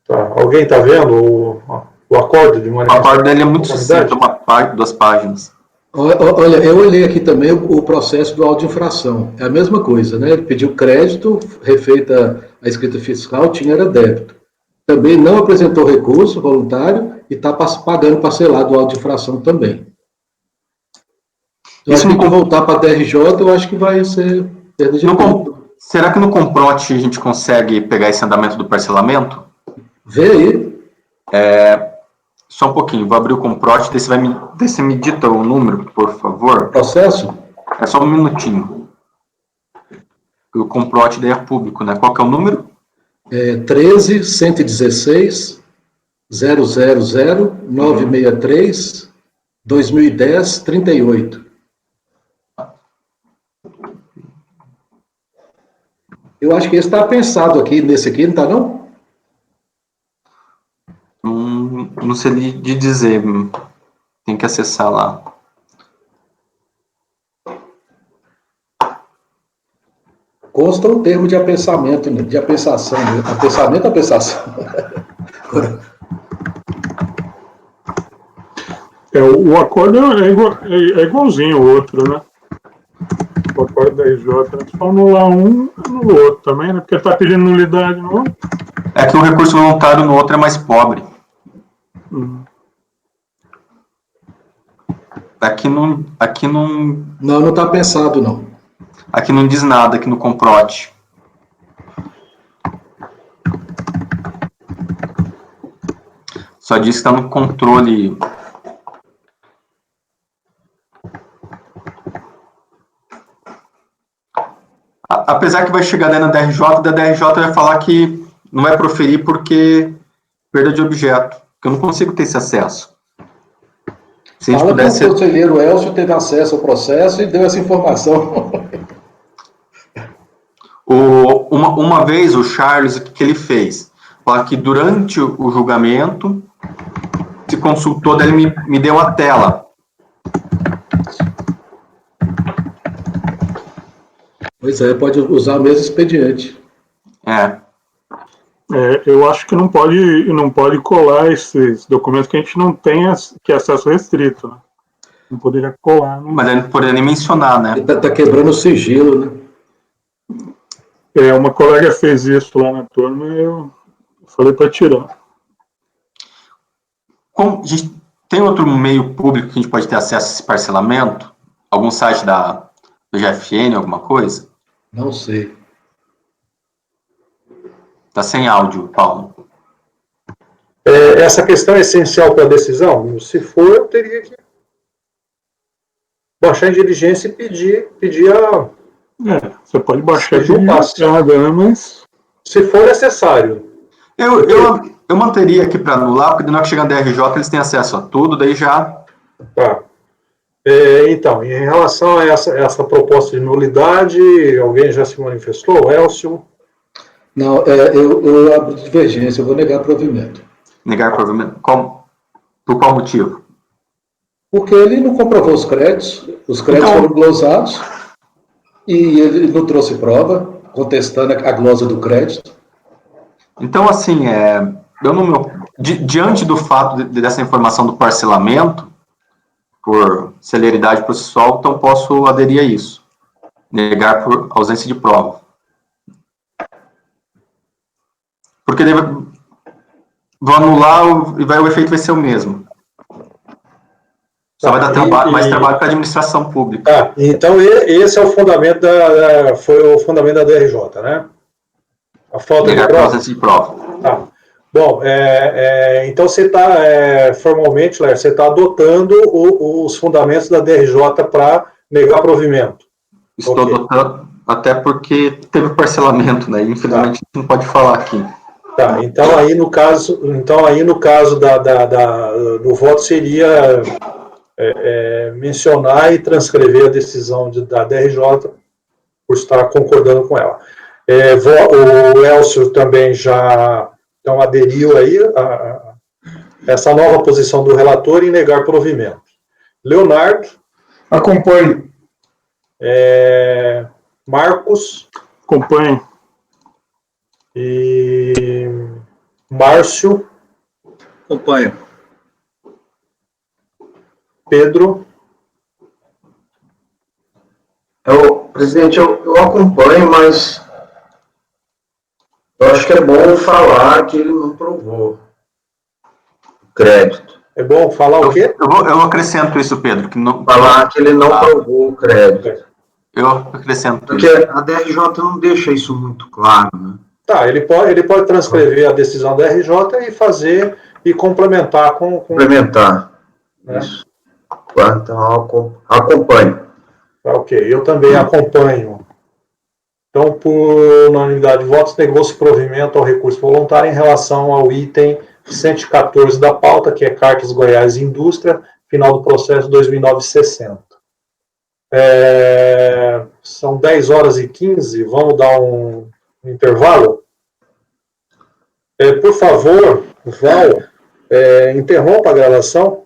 A: Tá. Alguém está vendo o acordo de manifestação?
E: O acordo dele é muito sucinto, duas páginas.
H: Olha, eu olhei aqui também o processo do auto de infração. É a mesma coisa, né? Ele pediu crédito, refeita a escrita fiscal, tinha era débito. Também não apresentou recurso voluntário e está pagando parcelado o auto de infração também. Então, se não voltar para a DRJ, eu acho que vai ser perda de tempo.
E: Será que no Comprote a gente consegue pegar esse andamento do parcelamento?
H: Vê aí.
E: Só um pouquinho, vou abrir o Comprote, daí você me dita o número, por favor.
H: Processo?
E: É só um minutinho. O Comprote daí é público, né? Qual que é o número?
H: 13.116 000 963 2010 38. Eu acho que esse está pensado aqui, nesse aqui, não está não?
E: Não sei de dizer, tem que acessar lá.
H: Consta um termo de apensamento, de apensação. Apensamento ou apensação?
I: O acordo é igualzinho ao outro, né? O acordo da RJ, só anular um, anula o outro também, né? Porque está pedindo nulidade no outro.
E: É que o recurso voluntário no outro é mais pobre. Aqui não...
H: Não está pensado, não.
E: Aqui não diz nada, aqui no Comprote. Só diz que está no controle. Apesar que vai chegar daí na DRJ, da DRJ vai falar que não vai proferir porque perda de objeto, porque eu não consigo ter esse acesso. Se a gente pudesse...
H: que o conselheiro Elcio teve acesso ao processo e deu essa informação.
E: Uma vez o Charles, o que ele fez? Fala que durante o julgamento se consultou, daí ele me deu a tela.
H: Pois é, pode usar o mesmo expediente.
I: Eu acho que não pode colar esses documentos que a gente não tem acesso restrito, né? Não poderia colar. Não.
E: Mas ele não poderia nem mencionar, né?
H: Ele tá quebrando o sigilo, né?
I: Uma colega fez isso lá na turma e eu falei para tirar.
E: Tem outro meio público que a gente pode ter acesso a esse parcelamento? Algum site do GFN, alguma coisa?
H: Não sei.
E: Está sem áudio, Paulo.
A: Essa questão é essencial para a decisão? Se for, eu teria que baixar em diligência e pedir a...
I: você pode baixar né, mas...
A: Se for necessário.
E: Eu manteria aqui para anular, porque na hora que chegar na DRJ, eles têm acesso a tudo, daí já...
A: Tá. Então, em relação a essa proposta de nulidade, alguém já se manifestou? Elcio?
H: Não, eu abro divergência, eu vou negar provimento.
E: Negar provimento? Por qual motivo?
H: Porque ele não comprovou os créditos foram glosados, e ele não trouxe prova, contestando a glosa do crédito.
E: Então, assim, diante do fato dessa informação do parcelamento, por celeridade processual, então posso aderir a isso. Negar por ausência de prova. Porque vou anular e o efeito vai ser o mesmo. Só vai dar mais trabalho para a administração pública.
A: Então esse é o fundamento foi o fundamento da DRJ, né? A falta de prova.
E: De prova.
A: Bom, então você está, formalmente, Léo, você está adotando os fundamentos da DRJ para negar provimento.
E: Estou adotando, até porque teve parcelamento, né? Infelizmente não pode falar aqui.
A: Então aí no caso do voto seria mencionar e transcrever a decisão da DRJ por estar concordando com ela. O Elcio também já aderiu aí a essa nova posição do relator em negar provimento. Leonardo.
D: Acompanho.
A: Marcos.
I: Acompanho.
A: E Márcio.
G: Acompanho.
A: Pedro.
F: Presidente, eu acompanho, mas eu acho que é bom falar que ele não provou o crédito.
A: É bom falar o quê?
E: Eu acrescento isso, Pedro.
F: Falar que ele não provou o crédito.
E: Eu acrescento
F: porque isso. Porque a DRJ não deixa isso muito claro, né?
A: Ele pode transcrever a decisão da RJ e fazer e complementar com...
F: Complementar. Isso. Então, acompanho.
A: Ok, eu também acompanho. Então, por unanimidade de votos, negou-se provimento ao recurso voluntário em relação ao item 114 da pauta, que é Cartas Goiás e Indústria, final do processo 2009-60. São 10h15, vamos dar um intervalo? Por favor, Val, interrompa a gravação.